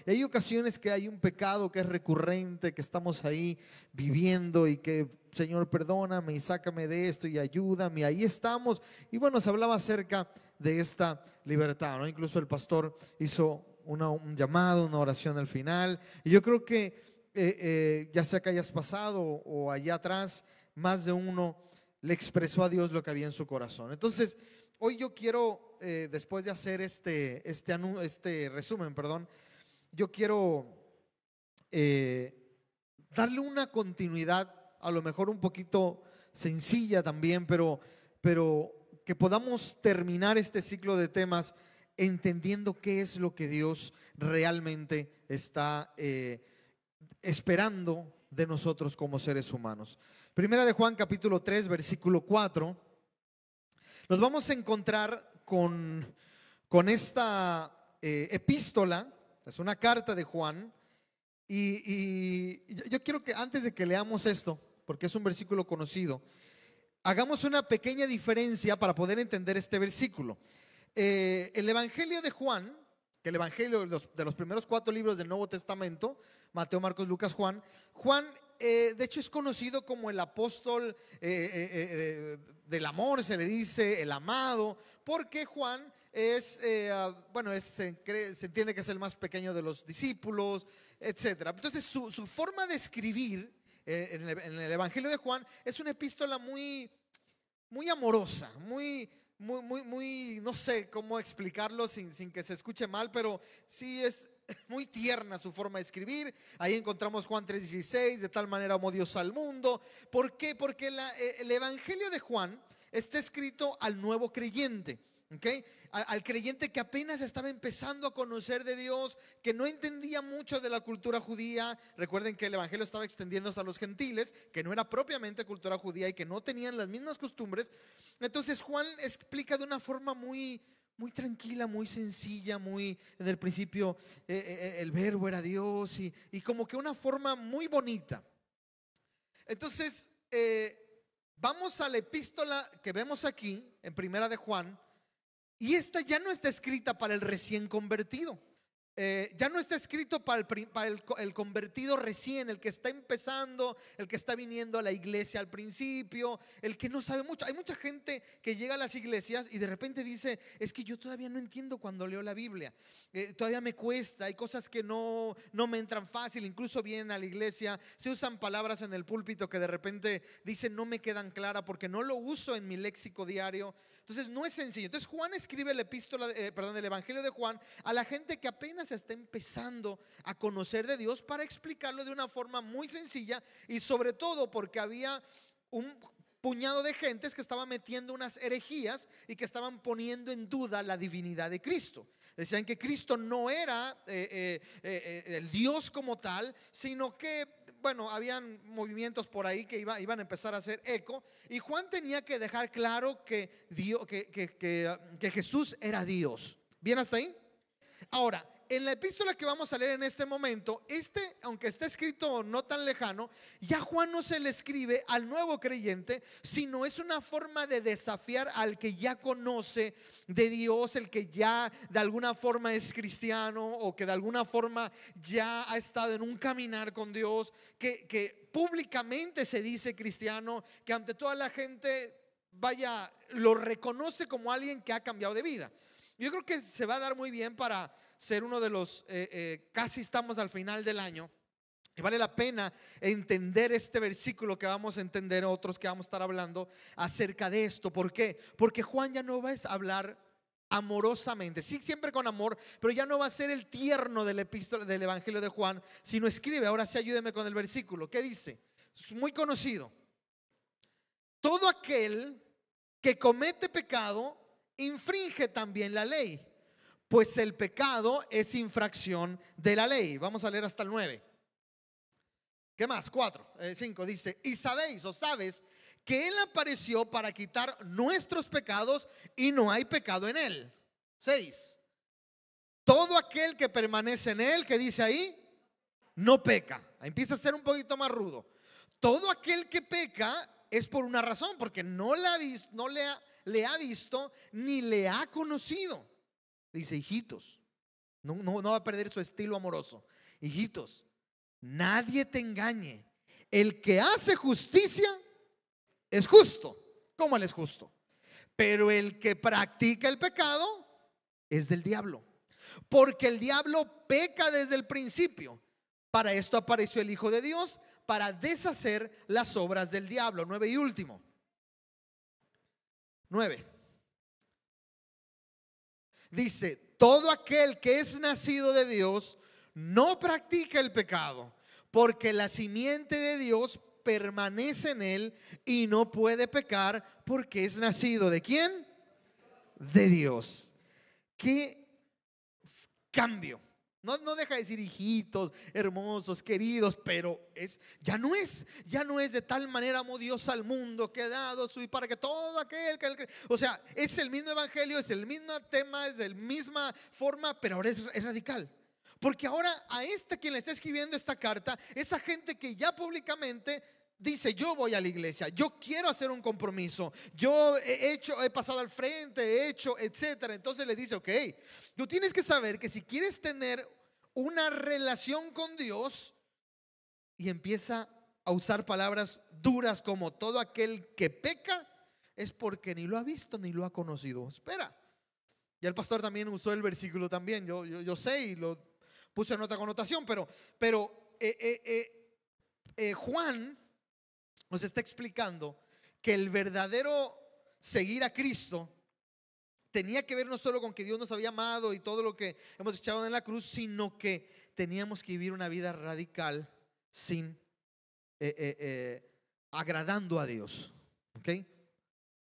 Y hay ocasiones que hay un pecado que es recurrente, que estamos ahí viviendo y que, Señor, perdóname y sácame de esto y ayúdame. Y ahí estamos. Y bueno, se hablaba acerca de esta libertad, ¿no? Incluso el pastor hizo un llamado, una oración al final. Y yo creo que ya sea que hayas pasado o allá atrás, más de uno le expresó a Dios lo que había en su corazón. Entonces, hoy yo quiero, después de hacer este resumen, perdón, yo quiero darle una continuidad, a lo mejor un poquito sencilla también, pero que podamos terminar este ciclo de temas entendiendo qué es lo que Dios realmente está esperando de nosotros como seres humanos. Primera de Juan capítulo 3 versículo 4. Nos vamos a encontrar con esta epístola. Es una carta de Juan. Y yo quiero que antes de que leamos esto, porque es un versículo conocido, hagamos una pequeña diferencia para poder entender este versículo. El Evangelio de Juan, que el Evangelio de los primeros 4 libros del Nuevo Testamento, Mateo, Marcos, Lucas, Juan, de hecho es conocido como el apóstol del amor, se le dice el amado, porque Juan se entiende que es el más pequeño de los discípulos, etcétera. Entonces su forma de escribir en el Evangelio de Juan es una epístola muy, muy amorosa, muy, no sé cómo explicarlo sin que se escuche mal, pero sí es muy tierna su forma de escribir. Ahí encontramos Juan 3:16, de tal manera amó Dios al mundo. ¿Por qué? Porque el Evangelio de Juan está escrito al nuevo creyente. ¿Okay? Al creyente que apenas estaba empezando a conocer de Dios, que no entendía mucho de la cultura judía. Recuerden que el evangelio estaba extendiéndose a los gentiles, que no era propiamente cultura judía y que no tenían las mismas costumbres. Entonces Juan explica de una forma muy, muy tranquila, muy sencilla, muy en el principio el verbo era Dios y como que una forma muy bonita. Entonces vamos a la epístola que vemos aquí en Primera de Juan. Y esta ya no está escrita para el recién convertido. Ya no está escrito para el convertido recién, el que está empezando, el que está viniendo a la iglesia al principio, el que no sabe mucho. Hay mucha gente que llega a las iglesias y de repente dice: es que yo todavía no entiendo cuando leo la Biblia, todavía me cuesta, hay cosas que no me entran fácil. Incluso vienen a la iglesia, se usan palabras en el púlpito que de repente dicen no me quedan claras porque no lo uso en mi léxico diario. Entonces no es sencillo. Entonces Juan escribe el Evangelio de Juan a la gente que apenas se está empezando a conocer de Dios, para explicarlo de una forma muy sencilla, y sobre todo porque había un puñado de gentes que estaban metiendo unas herejías y que estaban poniendo en duda la divinidad de Cristo. Decían que Cristo no era el Dios como tal, sino que habían movimientos por ahí que iban a empezar a hacer eco, y Juan tenía que dejar claro que Jesús era Dios. ¿Bien hasta ahí? Ahora, en la epístola que vamos a leer en este momento, aunque está escrito no tan lejano, ya Juan no se le escribe al nuevo creyente, sino es una forma de desafiar al que ya conoce de Dios, el que ya de alguna forma es cristiano, o que de alguna forma ya ha estado en un caminar con Dios, que públicamente se dice cristiano, que ante toda la gente lo reconoce como alguien que ha cambiado de vida. Yo creo que se va a dar muy bien para ser uno de los, casi estamos al final del año, y vale la pena entender este versículo que vamos a entender, otros que vamos a estar hablando acerca de esto. ¿Por qué? Porque Juan ya no va a hablar amorosamente, sí, siempre con amor, pero ya no va a ser el tierno del Evangelio de Juan, sino escribe, ahora sí ayúdeme con el versículo, ¿qué dice? Es muy conocido: todo aquel que comete pecado infringe también la ley, pues el pecado es infracción de la ley. Vamos a leer hasta el 9. ¿Qué más? 5 dice: y sabéis o sabes que Él apareció para quitar nuestros pecados y no hay pecado en Él. 6. Todo aquel que permanece en Él, ¿qué dice ahí? No peca. Ahí empieza a ser un poquito más rudo. Todo aquel que peca es por una razón, porque no le ha visto ni le ha conocido. Dice: hijitos, No va a perder su estilo amoroso. Hijitos, nadie te engañe. El que hace justicia es justo, como Él es justo. Pero el que practica el pecado es del diablo, porque el diablo peca desde el principio. Para esto apareció el Hijo de Dios, para deshacer las obras del diablo. 9 y último. 9. Dice: todo aquel que es nacido de Dios no practica el pecado, porque la simiente de Dios permanece en él y no puede pecar, porque es nacido ¿de quién? De Dios. ¿Qué cambio? No deja de decir hijitos, hermosos, queridos, pero ya no es de tal manera amó Dios al mundo que ha dado su, y para que todo aquel que, o sea, es el mismo evangelio, es el mismo tema, es de la misma forma, pero ahora es radical. Porque ahora a quien le está escribiendo esta carta, esa gente que ya públicamente dice: yo voy a la iglesia, yo quiero hacer un compromiso, yo he pasado al frente, he hecho, etcétera. Entonces le dice: ok, tú tienes que saber que si quieres tener una relación con Dios, y empieza a usar palabras duras como todo aquel que peca es porque ni lo ha visto ni lo ha conocido. Espera, y el pastor también usó el versículo también, yo sé, y lo puse en otra connotación, pero Juan nos está explicando que el verdadero seguir a Cristo tenía que ver no solo con que Dios nos había amado y todo lo que hemos echado en la cruz, sino que teníamos que vivir una vida radical sin agradando a Dios. ¿Ok?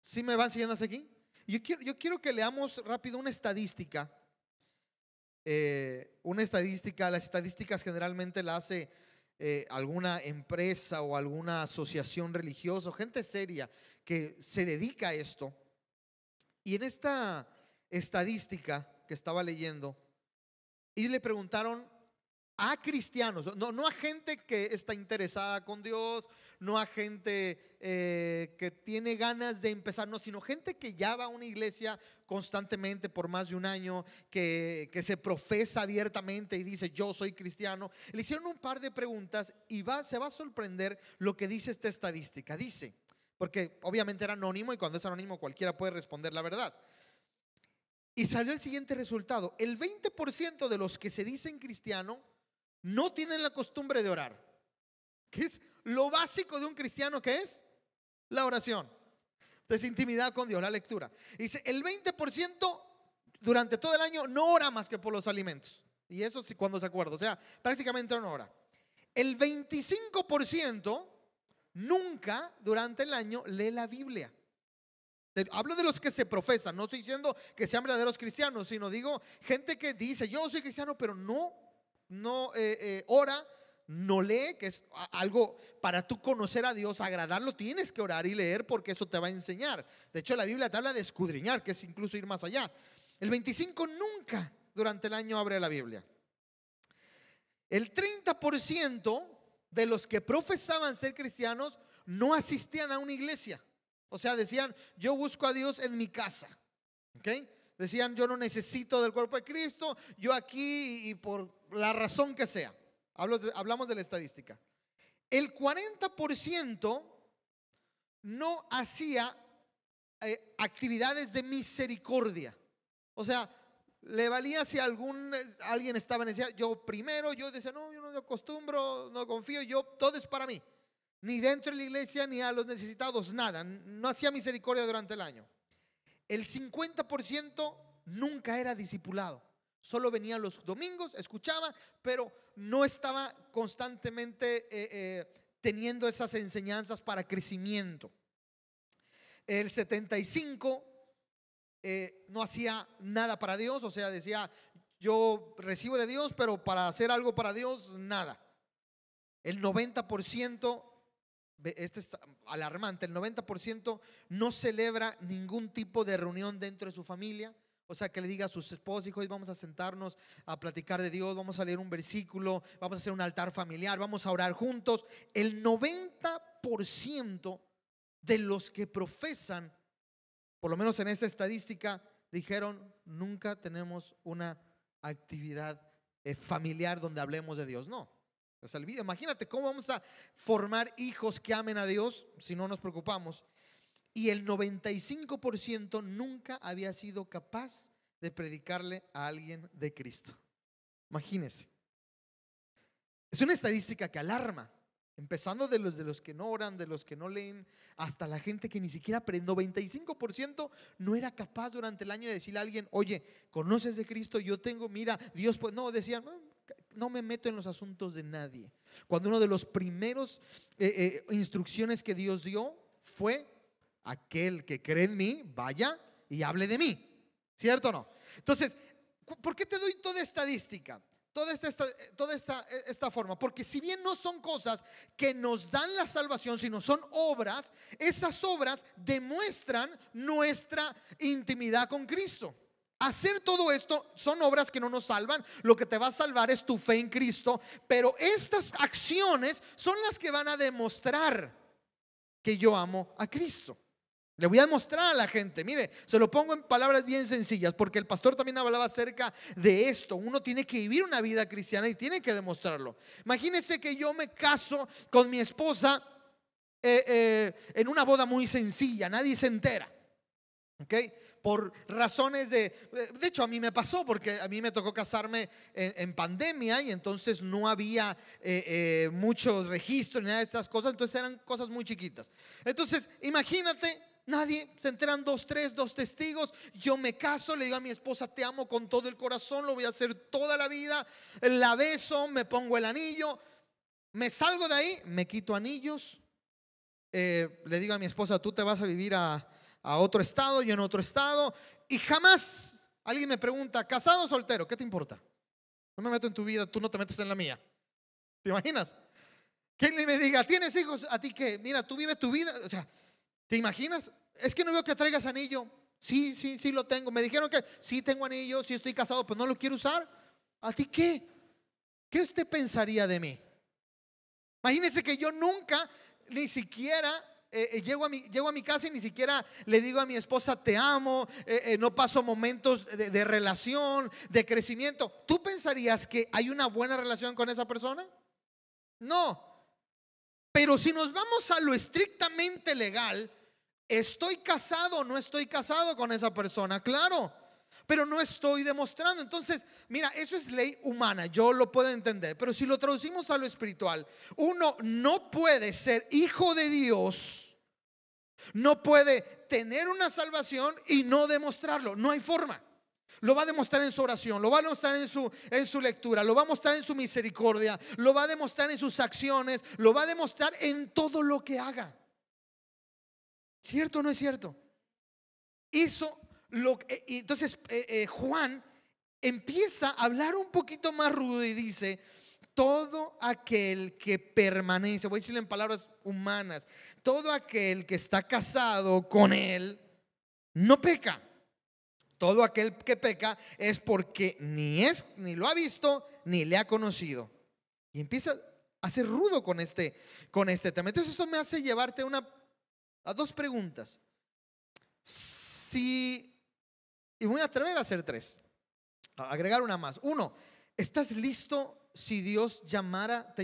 ¿Sí me van siguiendo hasta aquí? Yo quiero que leamos rápido una estadística. Las estadísticas generalmente la hace alguna empresa o alguna asociación religiosa o gente seria que se dedica a esto. Y en esta estadística que estaba leyendo, y le preguntaron a cristianos, no a gente que está interesada con Dios, no a gente que tiene ganas de empezar, no, sino gente que ya va a una iglesia constantemente por más de un año, que se profesa abiertamente y dice: yo soy cristiano. Le hicieron un par de preguntas y se va a sorprender lo que dice esta estadística. Dice, porque obviamente era anónimo, y cuando es anónimo cualquiera puede responder la verdad. Y salió el siguiente resultado: el 20% de los que se dicen cristiano no tienen la costumbre de orar, que es lo básico de un cristiano, que es la oración, es intimidad con Dios, la lectura. Dice: el 20% durante todo el año no ora más que por los alimentos, y eso sí cuando se acuerda, o sea, prácticamente no ora. El 25% nunca durante el año lee la Biblia. Hablo de los que se profesan, no estoy diciendo que sean verdaderos cristianos, sino digo gente que dice: yo soy cristiano, pero no ora, no lee, que es algo para tú conocer a Dios, agradarlo, tienes que orar y leer, porque eso te va a enseñar. De hecho, la Biblia te habla de escudriñar, que es incluso ir más allá. El 25% nunca durante el año abre la Biblia. El 30% de los que profesaban ser cristianos no asistían a una iglesia. O sea, decían: yo busco a Dios en mi casa. ¿Ok? Decían: yo no necesito del cuerpo de Cristo, yo aquí, y por la razón que sea. Hablamos de la estadística. El 40% no hacía actividades de misericordia. O sea, le valía si alguien estaba en necesidad. Yo decía: no, yo no acostumbro, no confío, todo es para mí. Ni dentro de la iglesia, ni a los necesitados, nada. No hacía misericordia durante el año. El 50% nunca era discipulado. Solo venía los domingos, escuchaba, pero no estaba constantemente teniendo esas enseñanzas para crecimiento. El 75% no hacía nada para Dios, o sea, decía: yo recibo de Dios, pero para hacer algo para Dios, nada. El 90%, este es alarmante, el 90% no celebra ningún tipo de reunión dentro de su familia. O sea, que le diga a sus esposos: hijos, vamos a sentarnos a platicar de Dios, vamos a leer un versículo, vamos a hacer un altar familiar, vamos a orar juntos. El 90% de los que profesan, por lo menos en esta estadística, dijeron: nunca tenemos una actividad familiar donde hablemos de Dios. No. O sea, imagínate cómo vamos a formar hijos que amen a Dios si no nos preocupamos. Y el 95% nunca había sido capaz de predicarle a alguien de Cristo. Imagínense. Es una estadística que alarma, empezando de los que no oran, de los que no leen, hasta la gente que ni siquiera aprende. 95% no era capaz durante el año de decirle a alguien: oye, ¿conoces de Cristo? Yo tengo, mira, Dios, pues no, decían, no me meto en los asuntos de nadie. Cuando uno de los primeros instrucciones que Dios dio fue: aquel que cree en mí, vaya y hable de mí. ¿Cierto o no? Entonces, ¿por qué te doy toda estadística? Toda esta forma, porque si bien no son cosas que nos dan la salvación, sino son obras, esas obras demuestran nuestra intimidad con Cristo. Hacer todo esto son obras que no nos salvan. Lo que te va a salvar es tu fe en Cristo, pero estas acciones son las que van a demostrar que yo amo a Cristo. Le voy a demostrar a la gente, mire, se lo pongo en palabras bien sencillas, porque el pastor también hablaba acerca de esto. Uno tiene que vivir una vida cristiana y tiene que demostrarlo. Imagínense que yo me caso con mi esposa en una boda muy sencilla, nadie se entera, ¿ok? Por razones de hecho a mí me pasó, porque a mí me tocó casarme en pandemia, y entonces no había muchos registros ni nada de estas cosas, entonces eran cosas muy chiquitas. Entonces imagínate, nadie se enteran, dos testigos. Yo me caso, le digo a mi esposa: te amo con todo el corazón, lo voy a hacer toda la vida. La beso, me pongo el anillo, me salgo de ahí, me quito anillos, le digo a mi esposa: tú te vas a vivir a otro estado, yo en otro estado. Y jamás alguien me pregunta: ¿casado o soltero? ¿Qué te importa? No me meto en tu vida, tú no te metes en la mía. ¿Te imaginas? Que alguien me diga: ¿tienes hijos? ¿A ti qué? Mira, tú vives tu vida. O sea, ¿te imaginas? Es que no veo que traigas anillo. Sí lo tengo. Me dijeron que sí tengo anillo, sí estoy casado, pero no lo quiero usar. ¿A ti qué? ¿Qué usted pensaría de mí? Imagínese que yo nunca, ni siquiera llego a mi casa y ni siquiera le digo a mi esposa: te amo, no paso momentos de relación, de crecimiento. ¿Tú pensarías que hay una buena relación con esa persona? No. Pero si nos vamos a lo estrictamente legal, ¿estoy casado o no estoy casado con esa persona? Claro, pero no estoy demostrando. Entonces, mira, eso es ley humana, yo lo puedo entender. Pero si lo traducimos a lo espiritual, uno no puede ser hijo de Dios, no puede tener una salvación y no demostrarlo. No hay forma. Lo va a demostrar en su oración, lo va a demostrar en su lectura, lo va a mostrar en su misericordia, lo va a demostrar en sus acciones, lo va a demostrar en todo lo que haga. ¿Cierto o no es cierto? Entonces Juan empieza a hablar un poquito más rudo y dice: todo aquel que permanece, voy a decirlo en palabras humanas, todo aquel que está casado con él no peca. Todo aquel que peca es porque ni lo ha visto ni le ha conocido. Y empieza a ser rudo con este tema. Entonces esto me hace llevarte a dos preguntas. Y me voy a atrever a hacer tres, a agregar una más. Uno, ¿estás listo si Dios te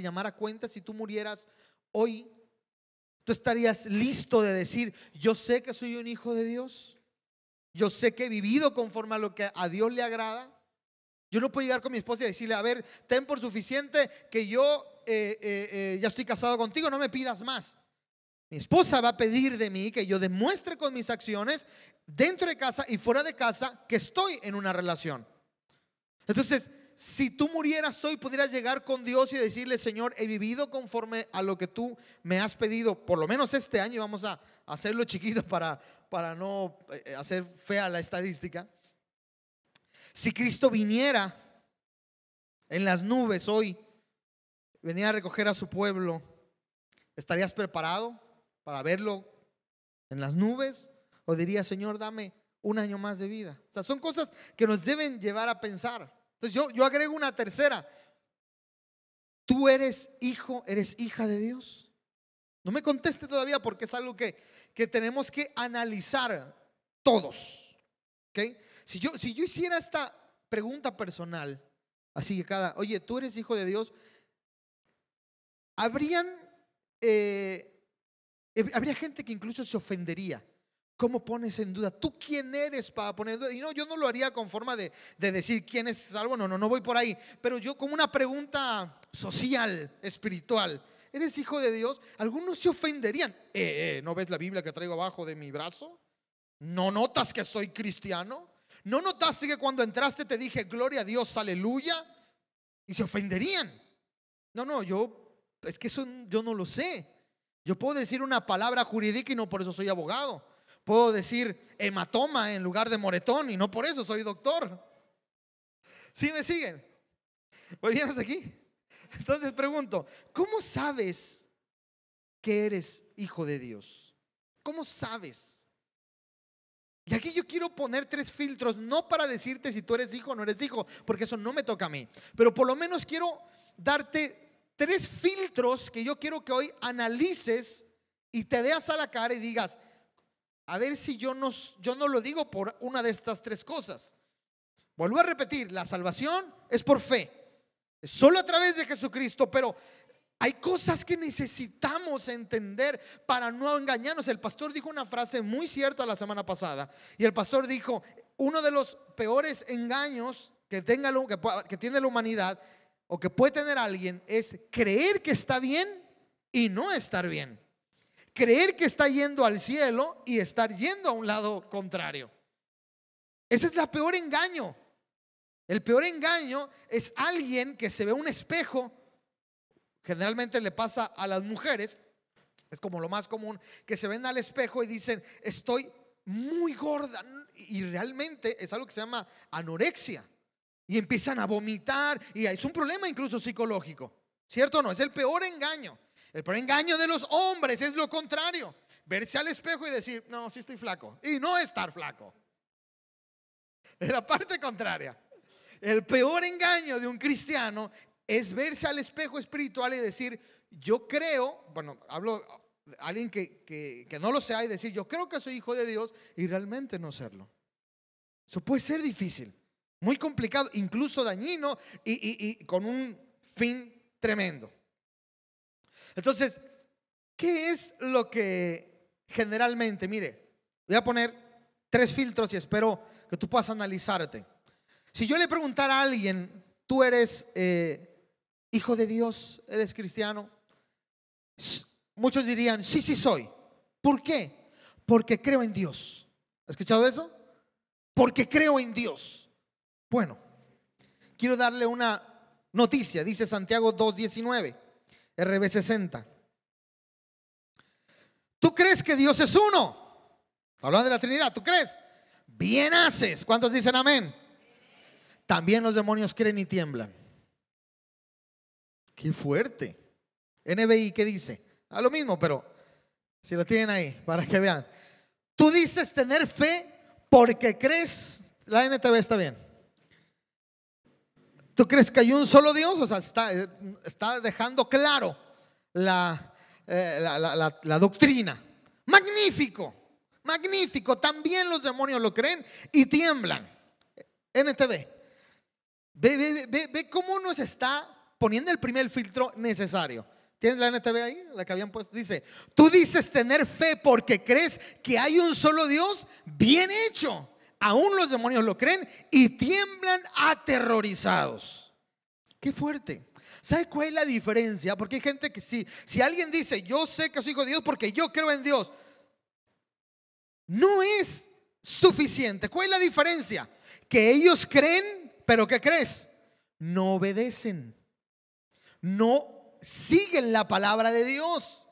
llamara a cuenta? Si tú murieras hoy, ¿tú estarías listo de decir: yo sé que soy un hijo de Dios? Yo sé que he vivido conforme a lo que a Dios le agrada. Yo no puedo llegar con mi esposa y decirle: a ver, ten por suficiente que yo ya estoy casado contigo, no me pidas más. Mi esposa va a pedir de mí que yo demuestre con mis acciones, dentro de casa y fuera de casa, que estoy en una relación. Entonces, si tú murieras hoy, pudieras llegar con Dios y decirle: Señor, he vivido conforme a lo que tú me has pedido, por lo menos este año. Vamos a hacerlo chiquito para no hacer fea la estadística. Si Cristo viniera en las nubes hoy, venía a recoger a su pueblo, ¿estarías preparado para verlo en las nubes? ¿O dirías: Señor, dame un año más de vida? O sea, son cosas que nos deben llevar a pensar. Entonces yo agrego una tercera. ¿Tú eres hijo, eres hija de Dios? No me conteste todavía, porque es algo que tenemos que analizar todos, ¿okay? Si yo hiciera esta pregunta personal, así que oye, ¿tú eres hijo de Dios? Habría gente que incluso se ofendería. ¿Cómo pones en duda? ¿Tú quién eres para poner en duda? Y no, yo no lo haría con forma de decir quién es salvo. No voy por ahí. Pero yo como una pregunta social, espiritual. ¿Eres hijo de Dios? Algunos se ofenderían. ¿No ves la Biblia que traigo abajo de mi brazo? ¿No notas que soy cristiano? ¿No notaste que cuando entraste te dije gloria a Dios, aleluya? Y se ofenderían. Es que eso yo no lo sé. Yo puedo decir una palabra jurídica y no por eso soy abogado. Puedo decir hematoma en lugar de moretón y no por eso soy doctor. ¿Sí me siguen? ¿Voy bien hasta aquí? Entonces pregunto, ¿cómo sabes que eres hijo de Dios? ¿Cómo sabes? Y aquí yo quiero poner 3 filtros, no para decirte si tú eres hijo o no eres hijo, porque eso no me toca a mí, pero por lo menos quiero darte 3 filtros que yo quiero que hoy analices y te veas a la cara y digas, a ver si yo no lo digo por una de estas 3 cosas. Vuelvo a repetir, la salvación es por fe, es solo a través de Jesucristo, pero hay cosas que necesitamos entender para no engañarnos. El pastor dijo una frase muy cierta la semana pasada, y el pastor dijo, uno de los peores engaños que tiene la humanidad o que puede tener alguien es creer que está bien y no estar bien. Creer que está yendo al cielo y estar yendo a un lado contrario. Ese es el peor engaño. El peor engaño es alguien que se ve un espejo. Generalmente le pasa a las mujeres, es como lo más común, que se ven al espejo y dicen, estoy muy gorda. Y realmente es algo que se llama anorexia. Y empiezan a vomitar y es un problema incluso psicológico. ¿Cierto o no? Es el peor engaño. El peor engaño de los hombres es lo contrario: verse al espejo y decir, no, sí estoy flaco, y no estar flaco. Es la parte contraria. El peor engaño de un cristiano es verse al espejo espiritual y decir, yo creo, hablo de alguien que no lo sea, y decir, yo creo que soy hijo de Dios, y realmente no serlo. Eso puede ser difícil, muy complicado, incluso dañino y con un fin tremendo. Entonces, ¿qué es lo que generalmente? Mire, voy a poner 3 filtros y espero que tú puedas analizarte. Si yo le preguntara a alguien, ¿tú eres hijo de Dios? ¿Eres cristiano? Muchos dirían, sí soy. ¿Por qué? Porque creo en Dios. ¿Has escuchado eso? Porque creo en Dios. Bueno, quiero darle una noticia. Dice Santiago 2:19, RB60. ¿Tú crees que Dios es uno? Hablando de la Trinidad, ¿tú crees? Bien haces. ¿Cuántos dicen amén? También los demonios creen y tiemblan. Qué fuerte. NBI, ¿qué dice? A lo mismo, pero si lo tienen ahí para que vean. Tú dices tener fe porque crees. La NTV está bien. ¿Tú crees que hay un solo Dios? O sea, está dejando claro la doctrina. Magnífico, magnífico. También los demonios lo creen y tiemblan. NTV. Ve cómo nos está poniendo el primer filtro necesario. ¿Tienes la NTV ahí? La que habían puesto. Dice, tú dices tener fe porque crees que hay un solo Dios. Bien hecho. Aún los demonios lo creen y tiemblan aterrorizados. Qué fuerte. ¿Sabe cuál es la diferencia? Porque hay gente que si alguien dice, yo sé que soy hijo de Dios porque yo creo en Dios, no es suficiente. ¿Cuál es la diferencia? Que ellos creen, pero ¿qué crees? No obedecen. No siguen la palabra de Dios.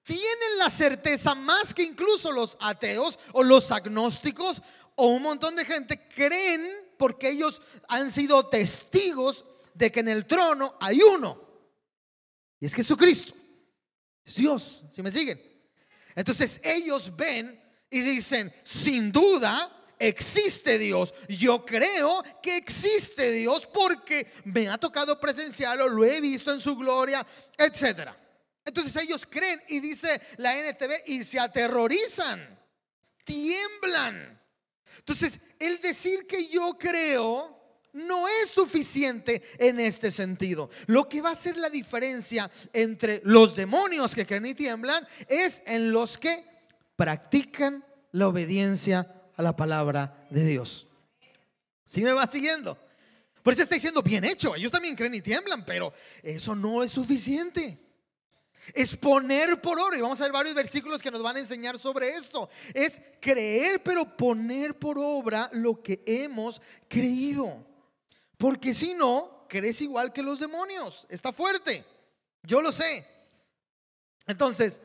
Tienen la certeza más que incluso los ateos o los agnósticos o un montón de gente creen porque ellos han sido testigos de que en el trono hay uno, y es Jesucristo, es Dios. ¿Sí me siguen? Entonces ellos ven y dicen, sin duda existe Dios. Yo creo que existe Dios porque me ha tocado presenciarlo, lo he visto en su gloria, etcétera. Entonces ellos creen, y dice la NTV, y se aterrorizan, tiemblan. Entonces el decir que yo creo no es suficiente en este sentido. Lo que va a hacer la diferencia entre los demonios que creen y tiemblan es en los que practican la obediencia a la palabra de Dios. ¿Sí me va siguiendo? Por eso está diciendo, bien hecho, ellos también creen y tiemblan, pero eso no es suficiente. Es poner por obra, y vamos a ver varios versículos que nos van a enseñar sobre esto. Es creer, pero poner por obra lo que hemos creído. Porque si no, crees igual que los demonios. Está fuerte, yo lo sé. Entonces,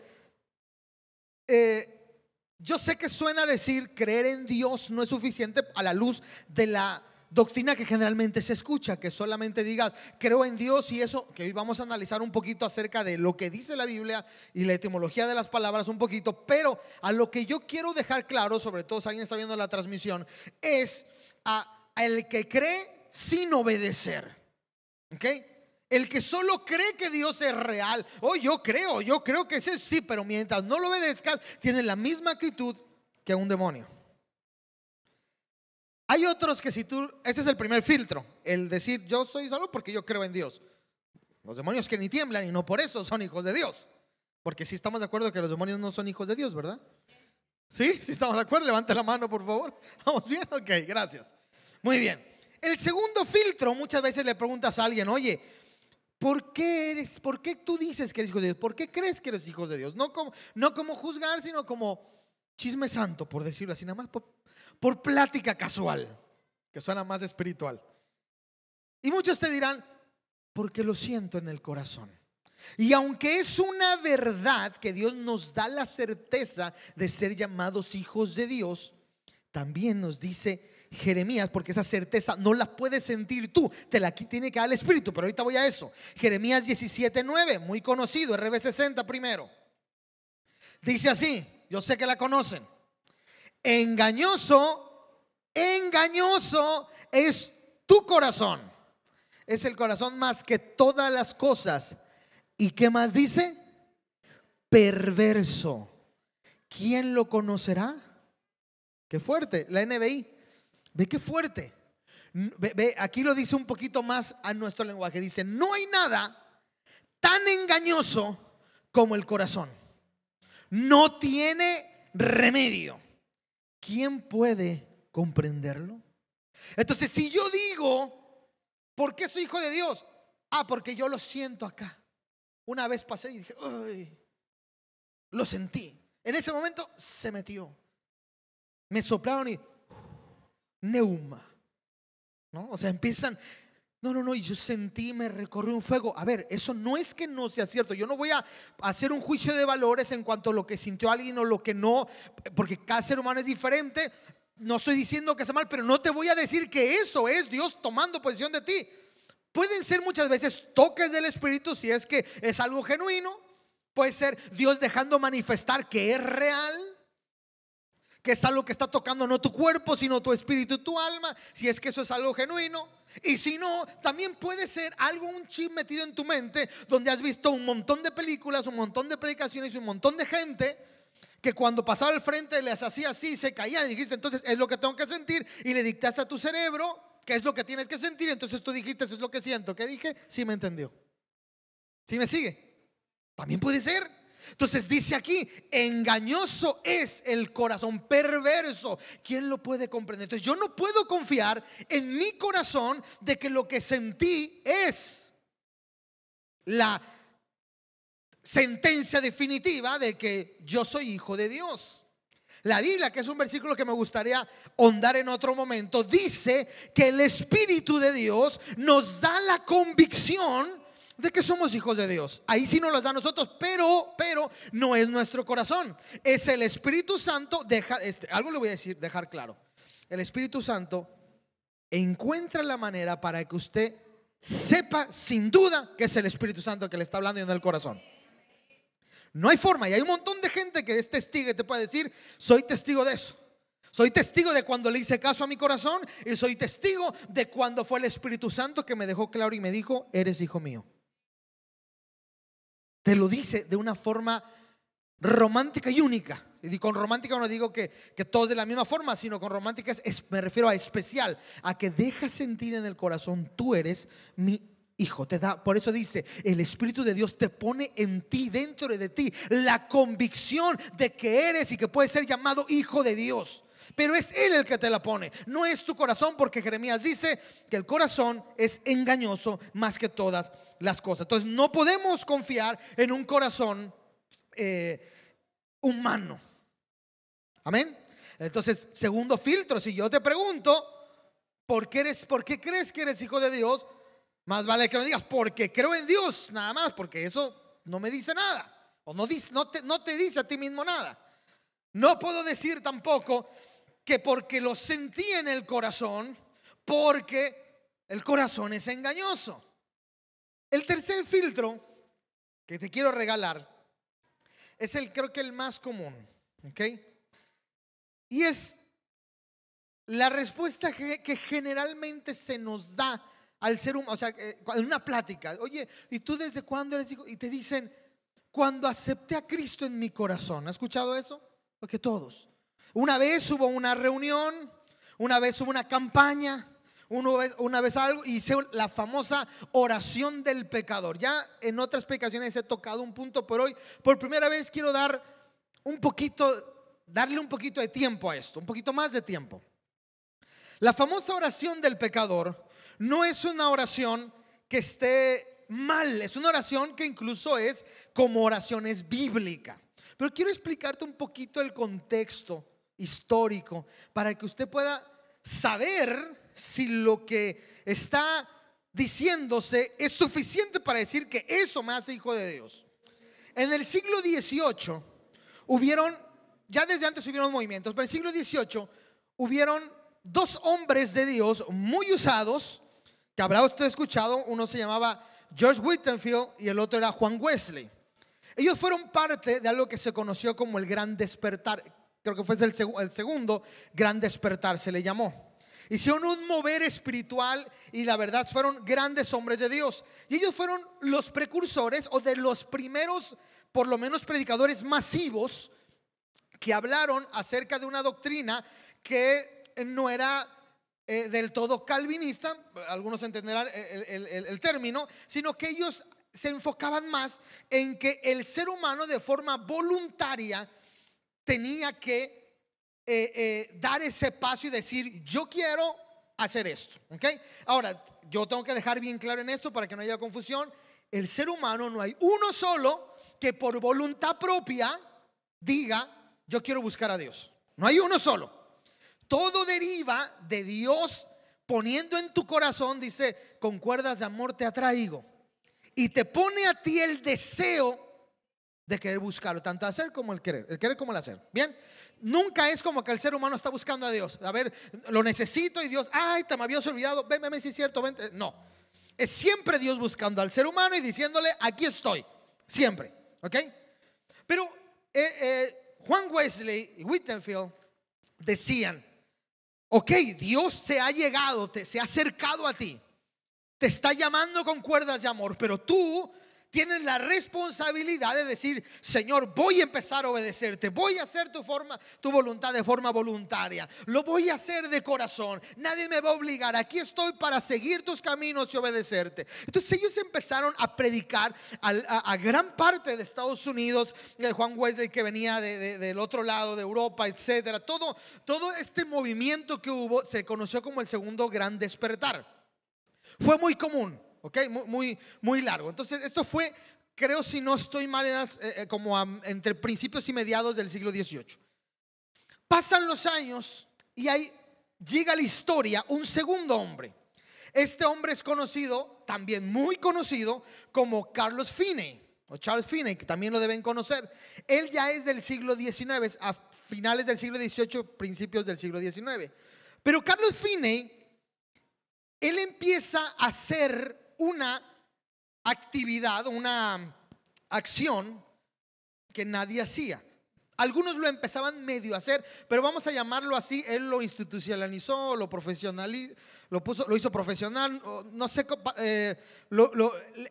yo sé que suena decir creer en Dios no es suficiente a la luz de la doctrina que generalmente se escucha, que solamente digas creo en Dios y eso, que hoy vamos a analizar un poquito acerca de lo que dice la Biblia y la etimología de las palabras un poquito, pero a lo que yo quiero dejar claro, sobre todo si alguien está viendo la transmisión, es a el que cree sin obedecer, ¿ok? El que solo cree que Dios es real, yo creo que sí, pero mientras no lo obedezcas, tiene la misma actitud que un demonio. Hay otros que este es el primer filtro, el decir yo soy salvo porque yo creo en Dios. Los demonios que ni tiemblan y no por eso son hijos de Dios. Porque si estamos de acuerdo que los demonios no son hijos de Dios, ¿verdad? ¿Sí? ¿Sí estamos de acuerdo? Levante la mano, por favor. ¿Vamos bien? Ok, gracias. Muy bien. El segundo filtro, muchas veces le preguntas a alguien, oye, ¿por qué tú dices que eres hijo de Dios? ¿Por qué crees que eres hijo de Dios? No como juzgar, sino como chisme santo, por decirlo así, nada más por plática casual, que suena más espiritual. Y muchos te dirán, porque lo siento en el corazón. Y aunque es una verdad que Dios nos da la certeza de ser llamados hijos de Dios, también nos dice Jeremías, porque esa certeza no la puedes sentir tú, te la tiene que dar el Espíritu, pero ahorita voy a eso. Jeremías 17:9, muy conocido, RB60 primero. Dice así, yo sé que la conocen. Engañoso es tu corazón. Es el corazón más que todas las cosas. ¿Y qué más dice? Perverso. ¿Quién lo conocerá? Qué fuerte, la NBI. Ve qué fuerte. Ve, aquí lo dice un poquito más a nuestro lenguaje. Dice, no hay nada tan engañoso como el corazón. No tiene remedio. ¿Quién puede comprenderlo? Entonces, si yo digo, ¿por qué soy hijo de Dios? Porque yo lo siento acá. Una vez pasé y dije, ¡ay! Lo sentí. En ese momento se metió. Me soplaron y neuma, ¿no? O sea, empiezan. No, y yo sentí, me recorrió un fuego. A ver, eso no es que no sea cierto. Yo no voy a hacer un juicio de valores en cuanto a lo que sintió alguien o lo que no, porque cada ser humano es diferente. No estoy diciendo que sea mal, pero no te voy a decir que eso es Dios tomando posesión de ti. Pueden ser muchas veces toques del Espíritu si es que es algo genuino. Puede ser Dios dejando manifestar que es real, que es algo que está tocando no tu cuerpo, sino tu espíritu y tu alma, si es que eso es algo genuino. Y si no, también puede ser algo, un chip metido en tu mente, donde has visto un montón de películas, un montón de predicaciones y un montón de gente que cuando pasaba al frente les hacía así, se caían, y dijiste, entonces es lo que tengo que sentir, y le dictaste a tu cerebro qué es lo que tienes que sentir. Entonces tú dijiste, eso es lo que siento. ¿Qué dije? Sí me entendió. ¿Sí me sigue? También puede ser. Entonces dice aquí, engañoso es el corazón, perverso. ¿Quién lo puede comprender? Entonces yo no puedo confiar en mi corazón de que lo que sentí es la sentencia definitiva de que yo soy hijo de Dios. La Biblia, que es un versículo que me gustaría ahondar en otro momento, dice que el Espíritu de Dios nos da la convicción de que somos hijos de Dios. Ahí sí nos los da a nosotros, pero no es nuestro corazón. Es el Espíritu Santo. Algo le voy a decir, dejar claro. El Espíritu Santo encuentra la manera para que usted sepa sin duda que es el Espíritu Santo que le está hablando y no el corazón. No hay forma. Y hay un montón de gente que es testigo y te puede decir, soy testigo de eso. Soy testigo de cuando le hice caso a mi corazón, y soy testigo de cuando fue el Espíritu Santo que me dejó claro y me dijo, eres hijo mío. Te lo dice de una forma romántica y única. Y con romántica no digo que todos de la misma forma, sino con romántica me refiero a especial, a que dejas sentir en el corazón: tú eres mi hijo. Te da, por eso dice, el Espíritu de Dios te pone en ti, dentro de ti, la convicción de que eres y que puedes ser llamado hijo de Dios. Pero es Él el que te la pone, no es tu corazón, porque Jeremías dice que el corazón es engañoso más que todas las cosas. Entonces no podemos confiar en un corazón humano. Amén. Entonces, segundo filtro: si yo te pregunto ¿por qué crees que eres hijo de Dios? Más vale que no digas porque creo en Dios, nada más, porque eso no me dice nada, o no te dice a ti mismo nada. No puedo decir tampoco que porque lo sentí en el corazón, porque el corazón es engañoso. El tercer filtro que te quiero regalar es creo que el más común, ¿ok? Y es la respuesta que generalmente se nos da al ser humano. O sea, en una plática: oye, ¿y tú desde cuándo eres hijo? Y te dicen: cuando acepté a Cristo en mi corazón. ¿Has escuchado eso? Porque todos. Una vez hubo una reunión, una vez hubo una campaña, una vez algo, y hice la famosa oración del pecador. Ya en otras predicaciones he tocado un punto, pero hoy por primera vez quiero darle un poquito de tiempo a esto, un poquito más de tiempo. La famosa oración del pecador no es una oración que esté mal, es una oración que incluso es como oración, es bíblica. Pero quiero explicarte un poquito el contexto histórico para que usted pueda saber si lo que está diciéndose es suficiente para decir que eso me hace hijo de Dios. En el siglo XVIII ya desde antes hubieron movimientos, pero en el siglo XVIII hubieron dos hombres de Dios muy usados, que habrá usted escuchado. Uno se llamaba George Whitefield y el otro era Juan Wesley. Ellos fueron parte de algo que se conoció como el Gran Despertar. Creo que fue el segundo Gran Despertar, se le llamó. Hicieron un mover espiritual y la verdad fueron grandes hombres de Dios. Y ellos fueron los precursores, o de los primeros, por lo menos, predicadores masivos que hablaron acerca de una doctrina que no era del todo calvinista, algunos entenderán el término, sino que ellos se enfocaban más en que el ser humano de forma voluntaria tenía que dar ese paso y decir: yo quiero hacer esto, ¿okay? Ahora, yo tengo que dejar bien claro en esto para que no haya confusión: el ser humano no hay uno solo que por voluntad propia diga: yo quiero buscar a Dios. No hay uno solo. Todo deriva de Dios poniendo en tu corazón, dice: con cuerdas de amor te atraigo, y te pone a ti el deseo de querer buscarlo, tanto hacer como el querer como el hacer. Bien, nunca es como que el ser humano está buscando a Dios. A ver, lo necesito, y Dios: ay, te me habías olvidado, ven, si es cierto, ven. No, es siempre Dios buscando al ser humano y diciéndole: aquí estoy, siempre, ¿ok? Pero Juan Wesley y Whitefield decían: ok, Dios se ha llegado, se ha acercado a ti, te está llamando con cuerdas de amor, pero tú tienes la responsabilidad de decir: Señor, voy a empezar a obedecerte, voy a hacer tu voluntad de forma voluntaria, lo voy a hacer de corazón, nadie me va a obligar, aquí estoy para seguir tus caminos y obedecerte. Entonces ellos empezaron a predicar a gran parte de Estados Unidos. Juan Wesley, que venía del otro lado de Europa, etcétera. Todo este movimiento que hubo se conoció como el segundo Gran Despertar. Fue muy común, ¿ok? Muy largo. Entonces esto fue, creo, si no estoy mal, como entre principios y mediados del siglo XVIII. Pasan los años y ahí llega a la historia un segundo hombre. Este hombre es conocido, también muy conocido, como Carlos Finney, o Charles Finney, que también lo deben conocer. Él ya es del siglo XIX, a finales del siglo XVIII, principios del siglo XIX. Pero Carlos Finney, él empieza a hacer una actividad, una acción que nadie hacía. Algunos lo empezaban medio a hacer, pero vamos a llamarlo así. Él lo institucionalizó, lo hizo profesional, no sé,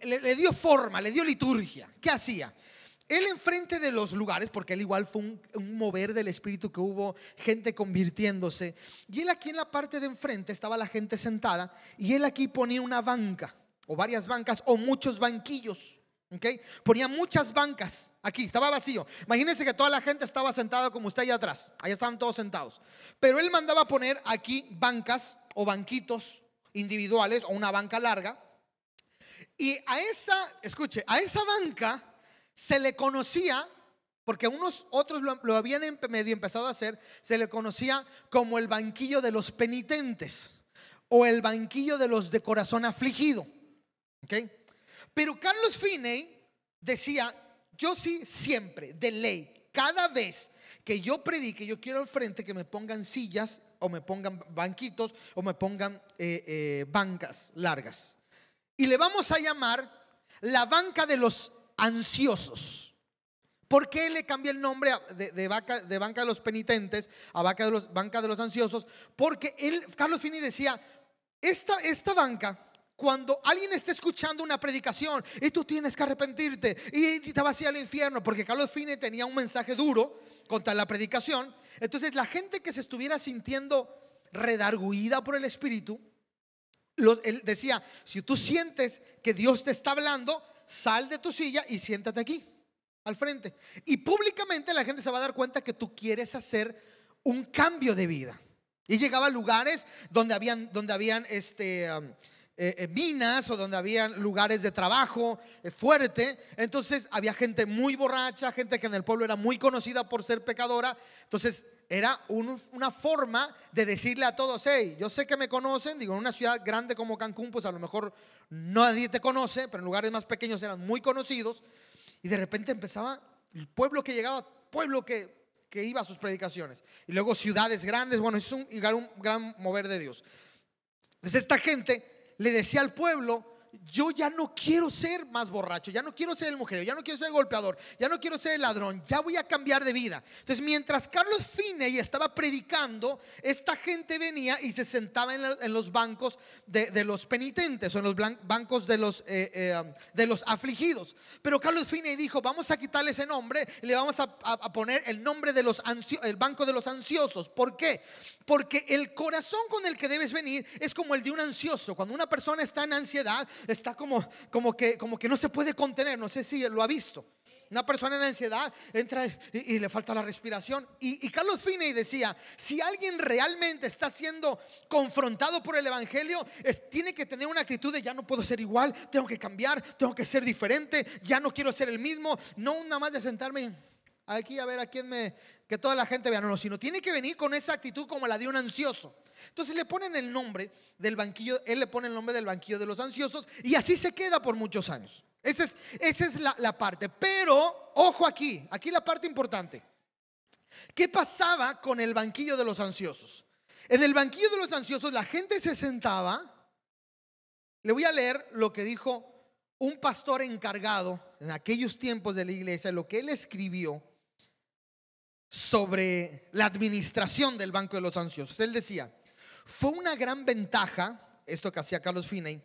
le dio forma, le dio liturgia. ¿Qué hacía? él enfrente de los lugares, porque él igual fue un mover del Espíritu que hubo gente convirtiéndose, y él aquí en la parte de enfrente estaba la gente sentada, y él aquí ponía una banca o varias bancas o muchos banquillos, ¿okay? Ponía muchas bancas aquí, estaba vacío. Imagínense que toda la gente estaba sentada como usted allá atrás, allá estaban todos sentados, pero él mandaba poner aquí bancas o banquitos individuales o una banca larga, y escuche, a esa banca se le conocía, porque unos otros lo habían medio empezado a hacer, se le conocía como el banquillo de los penitentes o el banquillo de los de corazón afligido, ¿okay? Pero Carlos Finney decía: yo sí, siempre, de ley, cada vez que yo predique, yo quiero al frente que me pongan sillas o me pongan banquitos o me pongan bancas largas, y le vamos a llamar la banca de los ansiosos. ¿Por qué le cambié el nombre de banca de los penitentes a banca de los ansiosos? Porque Carlos Finney decía: esta banca, cuando alguien esté escuchando una predicación y tú tienes que arrepentirte y te vas a ir al infierno, porque Carlos Finney tenía un mensaje duro contra la predicación, entonces la gente que se estuviera sintiendo redarguida por el Espíritu, él decía: si tú sientes que Dios te está hablando, sal de tu silla y siéntate aquí al frente, y públicamente la gente se va a dar cuenta que tú quieres hacer un cambio de vida. Y llegaba a lugares donde habían minas, o donde habían lugares de trabajo fuerte. Entonces había gente muy borracha, gente que en el pueblo era muy conocida por ser pecadora. Entonces era una forma de decirle a todos: hey, yo sé que me conocen. Digo, en una ciudad grande como Cancún, pues a lo mejor nadie te conoce, pero en lugares más pequeños eran muy conocidos. Y de repente empezaba el pueblo que llegaba, pueblo que iba a sus predicaciones, y luego ciudades grandes. Bueno, es un gran mover de Dios. Entonces esta gente le decía al pueblo: yo ya no quiero ser más borracho, ya no quiero ser el mujeriego, ya no quiero ser el golpeador, ya no quiero ser el ladrón, ya voy a cambiar de vida. Entonces, mientras Carlos Finney estaba predicando, esta gente venía y se sentaba en los bancos de los penitentes, o en los bancos de los afligidos. Pero Carlos Finney dijo: vamos a quitarle ese nombre, le vamos a poner el nombre de el banco de los ansiosos. ¿Por qué? Porque el corazón con el que debes venir es como el de un ansioso. Cuando una persona está en ansiedad, está como que no se puede contener. No sé si lo ha visto. Una persona en ansiedad entra y le falta la respiración. Y Carlos Finney decía: si alguien realmente está siendo confrontado por el evangelio, tiene que tener una actitud de: ya no puedo ser igual, tengo que cambiar, tengo que ser diferente, ya no quiero ser el mismo. No nada más de sentarme aquí a ver a quién que toda la gente vea. No, sino tiene que venir con esa actitud como la de un ansioso. Entonces le ponen el nombre del banquillo, él le pone el nombre del banquillo de los ansiosos, y así se queda por muchos años. Esa es la parte. Pero ojo, aquí la parte importante. ¿Qué pasaba con el banquillo de los ansiosos? En el banquillo de los ansiosos la gente se sentaba. Le voy a leer lo que dijo un pastor encargado en aquellos tiempos de la iglesia, lo que él escribió sobre la administración del banco de los ansiosos. Él decía: fue una gran ventaja esto que hacía Carlos Finney,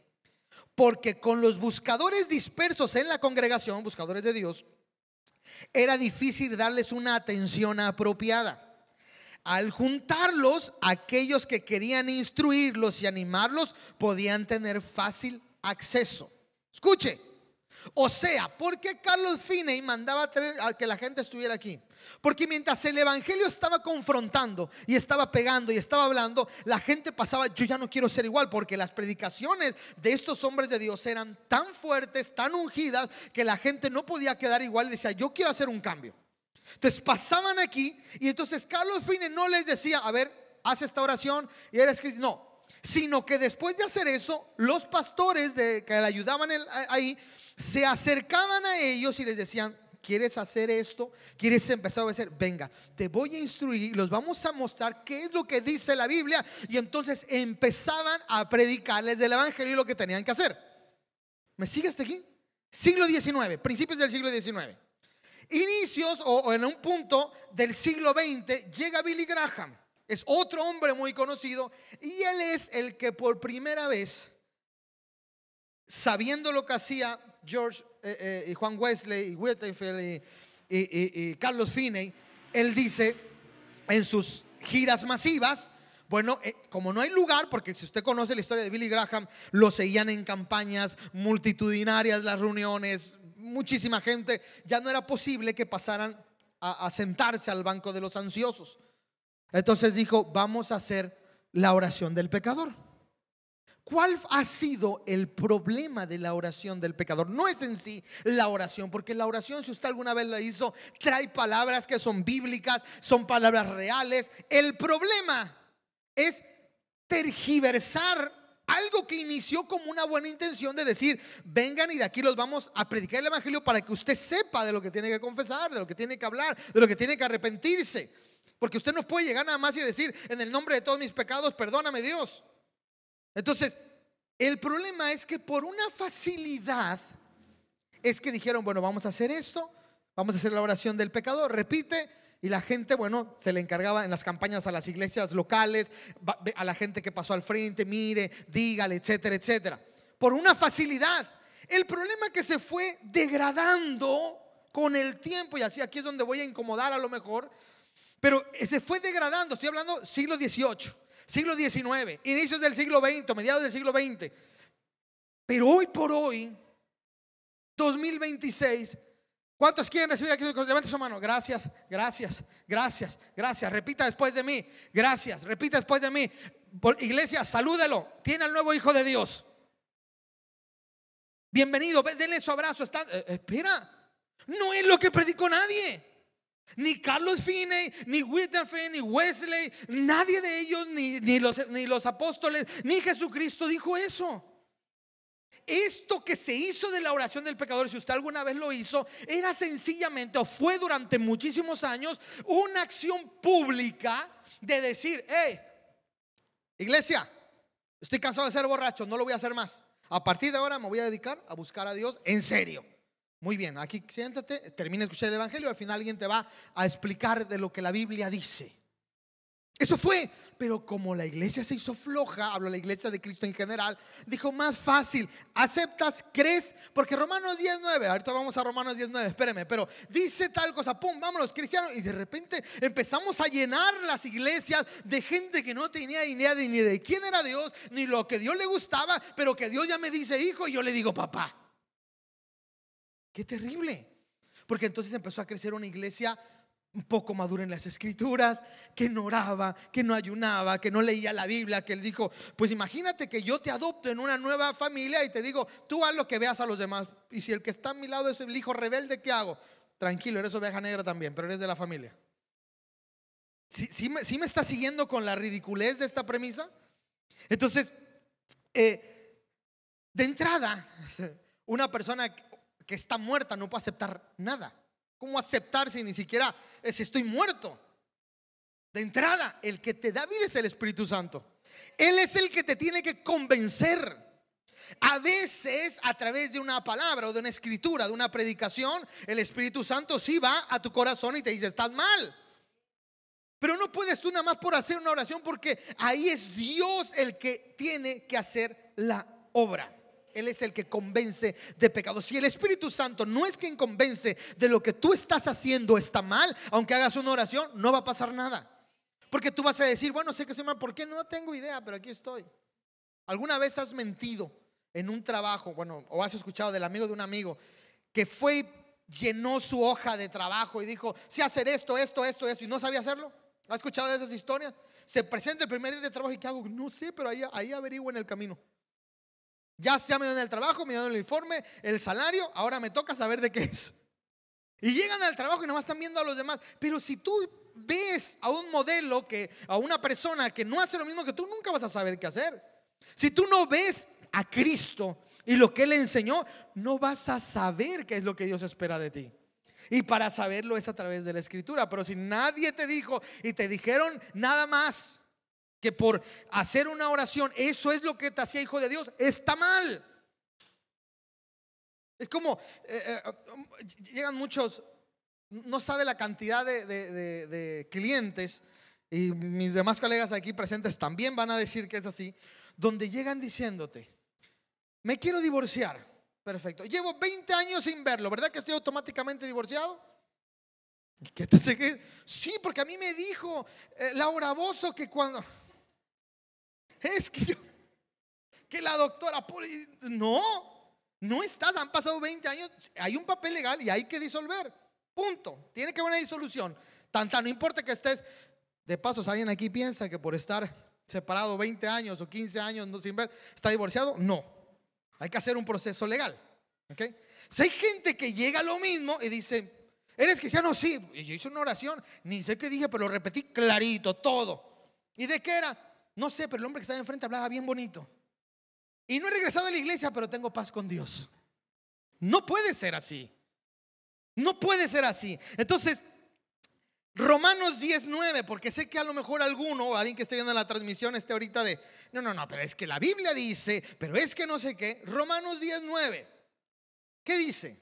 porque con los buscadores dispersos en la congregación, buscadores de Dios, era difícil darles una atención apropiada. Al juntarlos, aquellos que querían instruirlos y animarlos podían tener fácil acceso. Escuche. O sea, ¿por qué Carlos Finney mandaba a que la gente estuviera aquí? Porque mientras el evangelio estaba confrontando y estaba pegando y estaba hablando, la gente pasaba: yo ya no quiero ser igual, porque las predicaciones de estos hombres de Dios eran tan fuertes, tan ungidas, que la gente no podía quedar igual y decía: yo quiero hacer un cambio. Entonces pasaban aquí, y entonces Carlos Finney no les decía: a ver, haz esta oración y eres cristiano. No, sino que después de hacer eso, los pastores que le ayudaban ahí se acercaban a ellos y les decían: ¿quieres hacer esto? ¿Quieres empezar a hacer? Venga, te voy a instruir, los vamos a mostrar qué es lo que dice la Biblia. Y entonces empezaban a predicarles del evangelio y lo que tenían que hacer. ¿Me sigue hasta aquí? Siglo XIX, principios del siglo XIX. Inicios o en un punto del siglo XX llega Billy Graham. Es otro hombre muy conocido, y él es el que por primera vez, sabiendo lo que hacía, George y Juan Wesley y Whitefield y Carlos Finney, él dice en sus giras masivas, bueno, como no hay lugar, porque si usted conoce la historia de Billy Graham, lo seguían en campañas multitudinarias, las reuniones, muchísima gente, ya no era posible que pasaran a sentarse al banco de los ansiosos. Entonces dijo, vamos a hacer la oración del pecador. ¿Cuál ha sido el problema de la oración del pecador? No es en sí la oración, porque la oración, si usted alguna vez la hizo, trae palabras que son bíblicas, son palabras reales. El problema es tergiversar algo que inició como una buena intención de decir, vengan y de aquí los vamos a predicar el evangelio para que usted sepa de lo que tiene que confesar, de lo que tiene que hablar, de lo que tiene que arrepentirse. Porque usted no puede llegar nada más y decir, en el nombre de todos mis pecados, perdóname Dios. Entonces, el problema es que por una facilidad es que dijeron, bueno, vamos a hacer esto, vamos a hacer la oración del pecador, repite. Y la gente, bueno, se le encargaba en las campañas a las iglesias locales, a la gente que pasó al frente, mire, dígale, etcétera, etcétera. Por una facilidad. El problema es que se fue degradando con el tiempo, y así aquí es donde voy a incomodar a lo mejor, pero se fue degradando. Estoy hablando siglo XVIII, siglo XIX, inicios del siglo XX, mediados del siglo XX. Pero hoy por hoy, 2026, ¿cuántos quieren recibir aquí? Levante su mano. Gracias, gracias, gracias, gracias. Repita después de mí. Gracias, repita después de mí. Iglesia, salúdelo. Tiene al nuevo hijo de Dios. Bienvenido, denle su abrazo. Espera, no es lo que predicó nadie. Ni Carlos Finney, ni Whitefield, ni Wesley, nadie de ellos, ni los apóstoles, ni Jesucristo dijo eso. Esto que se hizo de la oración del pecador, si usted alguna vez lo hizo, era sencillamente, o fue durante muchísimos años, una acción pública de decir, hey, iglesia, estoy cansado de ser borracho, no lo voy a hacer más. A partir de ahora me voy a dedicar a buscar a Dios en serio. Muy bien, aquí siéntate, termina de escuchar el evangelio y al final alguien te va a explicar de lo que la Biblia dice. Eso fue, pero como la iglesia se hizo floja, hablo de la iglesia de Cristo en general, dijo más fácil, aceptas, crees, porque Romanos 10:9, ahorita vamos a Romanos 10:9, espéreme, pero dice tal cosa, pum, vámonos cristianos, y de repente empezamos a llenar las iglesias de gente que no tenía idea ni de quién era Dios, ni lo que Dios le gustaba, pero que Dios ya me dice hijo y yo le digo papá. Qué terrible, porque entonces empezó a crecer una iglesia un poco madura en las escrituras, que no oraba, que no ayunaba, que no leía la Biblia, que él dijo, pues imagínate que yo te adopto en una nueva familia y te digo, tú haz lo que veas a los demás, y si el que está a mi lado es el hijo rebelde, ¿qué hago? Tranquilo, eres oveja negra también, pero eres de la familia. ¿Sí me está siguiendo con la ridiculez de esta premisa? Entonces, de entrada, una persona que está muerta no puede aceptar nada. ¿Cómo aceptar si ni siquiera si estoy muerto? De entrada, el que te da vida es el Espíritu Santo. Él es el que te tiene que convencer. A veces a través de una palabra o de una escritura, de una predicación, el Espíritu Santo sí va a tu corazón y te dice estás mal. Pero no puedes tú nada más por hacer una oración, porque ahí es Dios el que tiene que hacer la obra. Él es el que convence de pecado. Si el Espíritu Santo no es quien convence de lo que tú estás haciendo está mal, aunque hagas una oración, no va a pasar nada. Porque tú vas a decir, bueno, sé que estoy mal, ¿por qué? No tengo idea, pero aquí estoy. ¿Alguna vez has mentido en un trabajo? Bueno, o has escuchado del amigo de un amigo que fue y llenó su hoja de trabajo y dijo, sé hacer esto, y no sabía hacerlo. ¿Has escuchado de esas historias? Se presenta el primer día de trabajo y ¿qué hago? No sé, pero ahí averiguo en el camino. Ya me dan el trabajo, me dan el informe, el salario, ahora me toca saber de qué es. Y llegan al trabajo y nomás están viendo a los demás. Pero si tú ves a un modelo, a una persona que no hace lo mismo que tú, nunca vas a saber qué hacer. Si tú no ves a Cristo y lo que Él enseñó, no vas a saber qué es lo que Dios espera de ti. Y para saberlo es a través de la Escritura. Pero si nadie te dijo y te dijeron nada más que por hacer una oración, eso es lo que te hacía hijo de Dios, está mal. Es como llegan muchos, no sabe la cantidad de clientes, y mis demás colegas aquí presentes también van a decir que es así, donde llegan diciéndote, me quiero divorciar, Perfecto. Llevo 20 años sin verlo, ¿verdad que estoy automáticamente divorciado? ¿Qué te sé que? Sí, porque a mí me dijo Laura Bozo que cuando es que yo, que la doctora Poli, no estás, han pasado 20 años, hay un papel legal y hay que disolver. Punto. Tiene que haber una disolución. No importa que estés. De paso, si alguien aquí piensa que por estar separado 20 años o 15 años sin ver, está divorciado, no. Hay que hacer un proceso legal. ¿Okay? Si hay gente que llega a lo mismo y dice, ¿eres cristiano? Sí. Y yo hice una oración, ni sé qué dije, pero lo repetí clarito, todo. ¿Y de qué era? No sé, pero el hombre que estaba enfrente hablaba bien bonito. Y no he regresado a la iglesia, pero tengo paz con Dios. No puede ser así. No puede ser así. Entonces, Romanos 10:9, porque sé que a lo mejor alguno o alguien que esté viendo la transmisión esté ahorita de no, pero es que la Biblia dice, pero es que no sé qué. Romanos 10:9, ¿qué dice?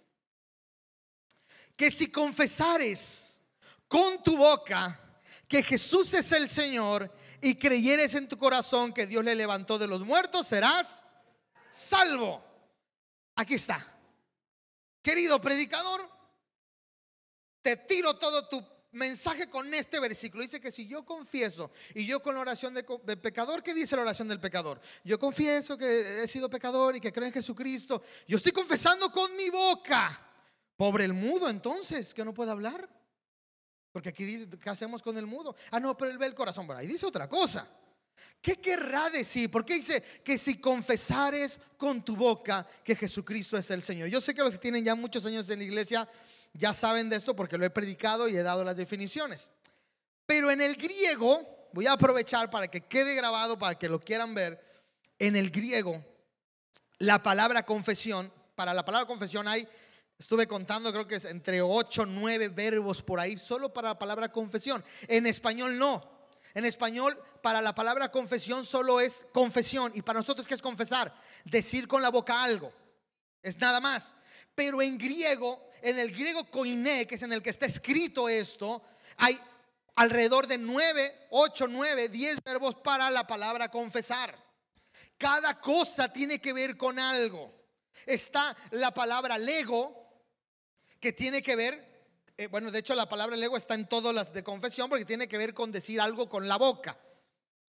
Que si confesares con tu boca que Jesús es el Señor y creyeres en tu corazón que Dios le levantó de los muertos, serás salvo. Aquí está. Querido predicador, te tiro todo tu mensaje con este versículo. Dice que si yo confieso, y yo con la oración de pecador, ¿qué dice la oración del pecador? Yo confieso que he sido pecador y que creo en Jesucristo. Yo estoy confesando con mi boca. Pobre el mudo entonces, que no puede hablar. Porque aquí dice, ¿qué hacemos con el mudo? No, pero él ve el corazón. Bueno, ahí dice otra cosa. ¿Qué querrá decir? Porque dice que si confesares con tu boca que Jesucristo es el Señor. Yo sé que los que tienen ya muchos años en la iglesia ya saben de esto porque lo he predicado y he dado las definiciones. Pero en el griego, voy a aprovechar para que quede grabado, para que lo quieran ver. En el griego, la palabra confesión, para la palabra confesión hay, estuve contando, creo que es entre 8 o 9 verbos por ahí, solo para la palabra confesión. En español no. En español, para la palabra confesión solo es confesión. Y para nosotros, ¿qué es confesar? Decir con la boca algo. Es nada más. Pero en griego, en el griego koiné, que es en el que está escrito esto, hay alrededor de 9, 8, 9, 10 verbos para la palabra confesar. Cada cosa tiene que ver con algo. Está la palabra lego, que tiene que ver, bueno, de hecho la palabra lego está en todas las de confesión, porque tiene que ver con decir algo con la boca.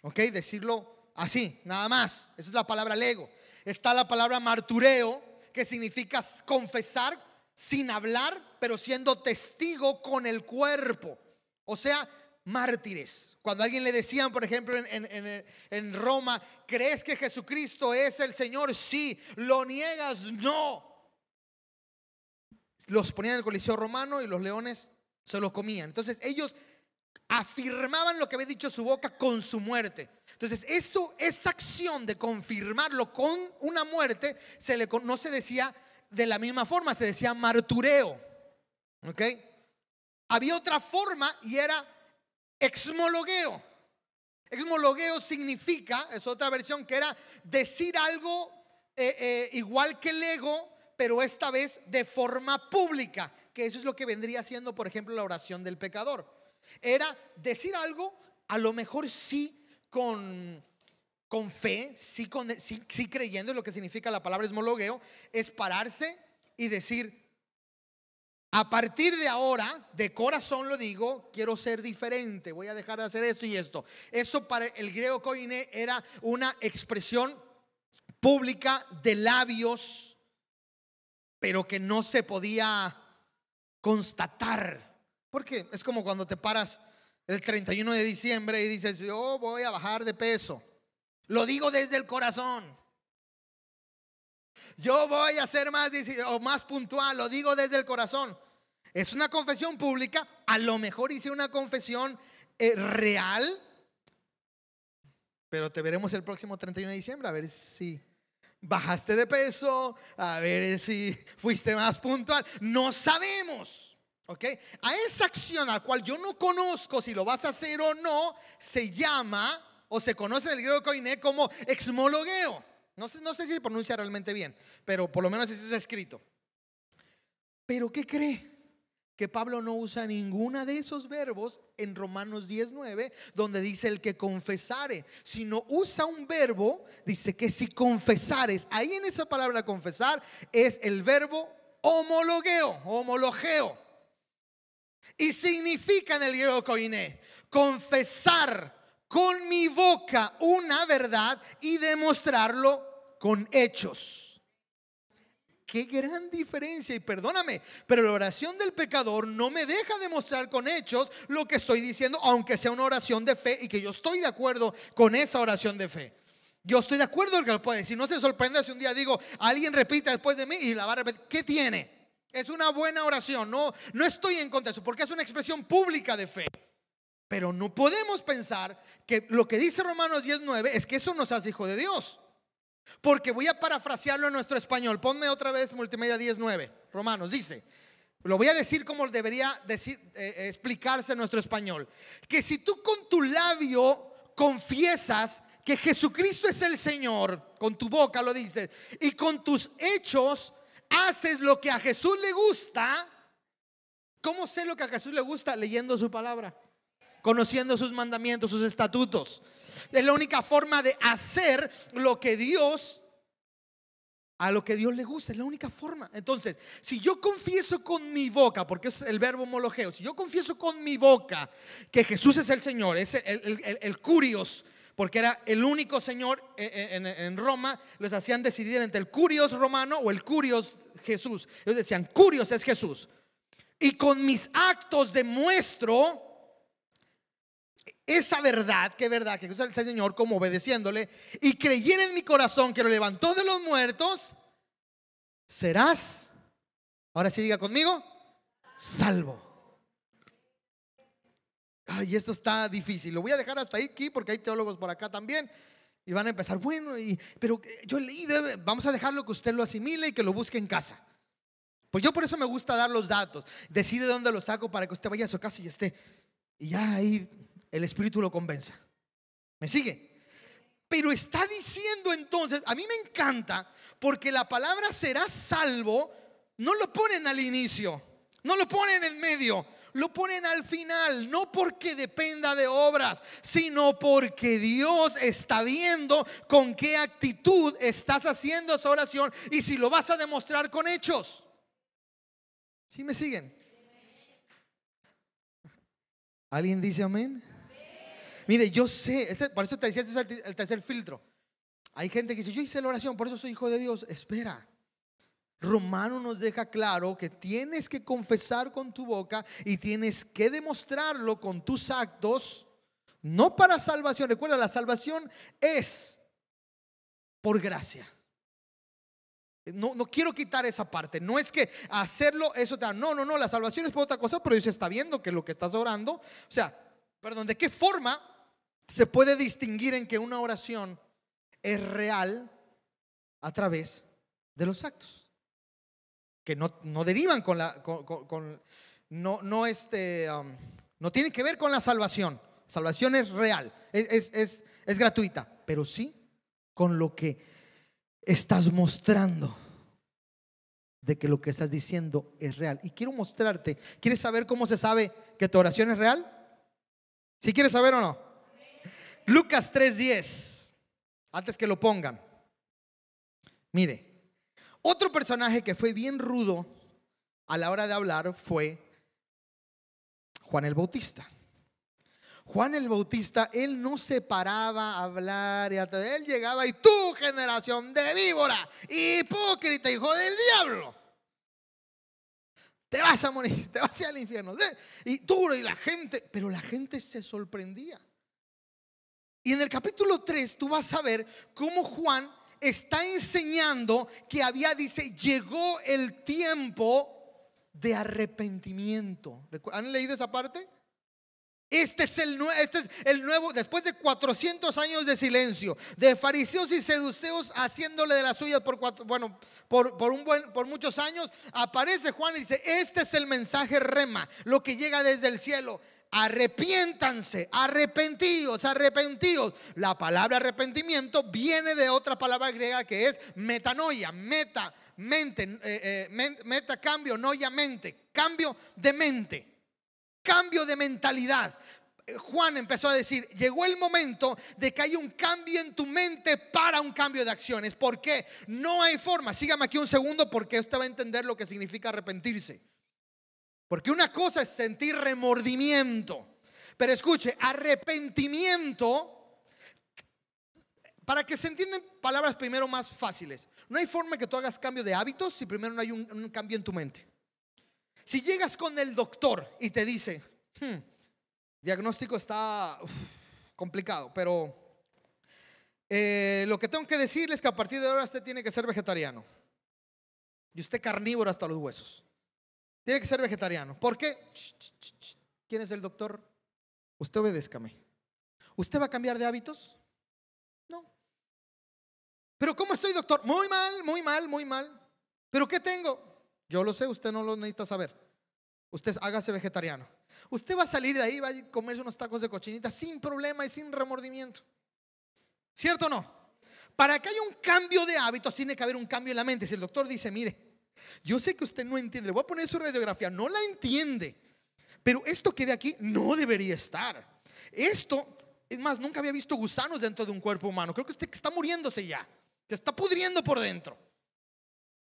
Ok, decirlo así, nada más. Esa es la palabra lego. Está la palabra martureo, que significa confesar sin hablar, pero siendo testigo con el cuerpo. O sea, mártires. Cuando a alguien le decían, por ejemplo, en Roma, ¿crees que Jesucristo es el Señor? Sí. ¿Lo niegas? No. Los ponían en el Coliseo Romano y los leones se los comían. Entonces ellos afirmaban lo que había dicho su boca con su muerte. Entonces esa acción de confirmarlo con una muerte no se decía de la misma forma, se decía martureo. ¿Ok? Había otra forma y era exmologueo. Exmologueo significa, es otra versión, que era decir algo igual que lego, pero esta vez de forma pública, que eso es lo que vendría siendo, por ejemplo, la oración del pecador. Era decir algo, a lo mejor sí con fe, sí creyendo en lo que significa la palabra esmologueo, es pararse y decir, a partir de ahora, de corazón lo digo, quiero ser diferente, voy a dejar de hacer esto y esto. Eso para el griego koiné era una expresión pública de labios, pero que no se podía constatar. Porque es como cuando te paras el 31 de diciembre y dices, yo voy a bajar de peso. Lo digo desde el corazón. Yo voy a ser más puntual. Lo digo desde el corazón. Es una confesión pública. A lo mejor hice una confesión real, pero te veremos el próximo 31 de diciembre a ver si bajaste de peso, a ver si fuiste más puntual. No sabemos. ¿Ok? A esa acción a la cual yo no conozco si lo vas a hacer o no, se llama o se conoce en el griego koiné como exmologueo. No sé si se pronuncia realmente bien, pero por lo menos así está escrito. Pero ¿qué cree? que Pablo no usa ninguna de esos verbos en Romanos 10:9, donde dice el que confesare, sino usa un verbo, dice que si confesares. Ahí en esa palabra confesar es el verbo homologeo, y significa en el griego koiné, confesar con mi boca una verdad y demostrarlo con hechos. Qué gran diferencia. Y perdóname, pero la oración del pecador no me deja demostrar con hechos lo que estoy diciendo, aunque sea una oración de fe y que yo estoy de acuerdo con esa oración de fe. Yo estoy de acuerdo en que lo puede decir. No se sorprenda si un día digo, alguien repita después de mí y la va a repetir. ¿Qué tiene? Es una buena oración. No estoy en contra de eso, porque es una expresión pública de fe. Pero no podemos pensar que lo que dice Romanos 10:9 es que eso nos hace hijo de Dios. Porque voy a parafrasearlo en nuestro español. Ponme otra vez Multimedia 10:9. Romanos dice, lo voy a decir como debería explicarse en nuestro español, que si tú con tu labio confiesas que Jesucristo es el Señor, con tu boca lo dices, y con tus hechos haces lo que a Jesús le gusta. ¿Cómo sé lo que a Jesús le gusta? Leyendo su palabra, conociendo sus mandamientos, sus estatutos. Es la única forma de hacer lo que Dios, a lo que Dios le gusta. Es la única forma. Entonces, si yo confieso con mi boca, porque es el verbo homologeo, si yo confieso con mi boca que Jesús es el Señor, es el Curios, porque era el único Señor en Roma, los hacían decidir entre el Curios romano o el Curios Jesús. Ellos decían, Curios es Jesús. Y con mis actos demuestro esa verdad, que Jesús es el Señor, como obedeciéndole, y creyera en mi corazón que lo levantó de los muertos, serás, ahora sí diga conmigo, salvo. Ay, esto está difícil. Lo voy a dejar hasta aquí porque hay teólogos por acá también y van a empezar, bueno, pero yo leí, vamos a dejarlo que usted lo asimile y que lo busque en casa. Pues yo por eso me gusta dar los datos, decir de dónde los saco para que usted vaya a su casa y esté, y ya ahí el Espíritu lo convenza. ¿Me sigue? Pero está diciendo entonces, a mí me encanta, porque la palabra serás salvo no lo ponen al inicio, no lo ponen en medio, lo ponen al final. No porque dependa de obras, sino porque Dios está viendo con qué actitud estás haciendo esa oración y si lo vas a demostrar con hechos. ¿Sí me siguen? ¿Alguien dice amén? Mire, yo sé, por eso te decía, este es el tercer filtro. Hay gente que dice, yo hice la oración, por eso soy hijo de Dios. Espera, Romano nos deja claro que tienes que confesar con tu boca y tienes que demostrarlo con tus actos, no para salvación. Recuerda, la salvación es por gracia. No quiero quitar esa parte. No es que hacerlo eso te da. No, la salvación es por otra cosa, pero Dios está viendo que lo que estás orando, o sea, perdón, ¿de qué forma se puede distinguir en que una oración es real? A través de los actos que no derivan con la no tienen que ver con la salvación. Salvación es real, es gratuita, pero sí con lo que estás mostrando de que lo que estás diciendo es real. Y quiero mostrarte. ¿Quieres saber cómo se sabe que tu oración es real? ¿Sí quieres saber o no? Lucas 3:10. Antes que lo pongan, mire, otro personaje que fue bien rudo a la hora de hablar fue Juan el Bautista. Juan el Bautista, él no se paraba a hablar, él llegaba y tú, generación de víbora, hipócrita, hijo del diablo, te vas a morir, te vas a ir al infierno. Y duro, y la gente, pero la gente se sorprendía. Y en el capítulo 3 tú vas a ver cómo Juan está enseñando que dice, llegó el tiempo de arrepentimiento. ¿Han leído esa parte? Este es el nuevo, después de 400 años de silencio, de fariseos y seduceos haciéndole de las suyas por muchos años, aparece Juan y dice: este es el mensaje rema, lo que llega desde el cielo. Arrepiéntanse, arrepentíos, arrepentíos. La palabra arrepentimiento viene de otra palabra griega que es metanoia, meta, cambio, noia, mente, cambio de mente. Cambio de mentalidad. Juan empezó a decir: llegó el momento de que haya un cambio en tu mente para un cambio de acciones. ¿Por qué? No hay forma. Sígame aquí un segundo, porque usted va a entender lo que significa arrepentirse. Porque una cosa es sentir remordimiento, pero escuche, arrepentimiento, para que se entiendan palabras primero más fáciles. No hay forma que tú hagas cambio de hábitos si primero no hay un cambio en tu mente. Si llegas con el doctor y te dice: diagnóstico está complicado, pero lo que tengo que decirles es que a partir de ahora usted tiene que ser vegetariano, y usted carnívoro hasta los huesos. Tiene que ser vegetariano. ¿Por qué? ¿Quién es el doctor? Usted obedézcame. ¿Usted va a cambiar de hábitos? No. ¿Pero cómo estoy, doctor? Muy mal, muy mal, muy mal. ¿Pero qué tengo? Yo lo sé, usted no lo necesita saber. Usted hágase vegetariano. Usted va a salir de ahí, va a comerse unos tacos de cochinita sin problema y sin remordimiento. ¿Cierto o no? Para que haya un cambio de hábitos tiene que haber un cambio en la mente. Si el doctor dice: mire, yo sé que usted no entiende, le voy a poner su radiografía, no la entiende, pero esto que de aquí no debería estar. Esto, es más, nunca había visto gusanos dentro de un cuerpo humano. Creo que usted está muriéndose ya, se está pudriendo por dentro.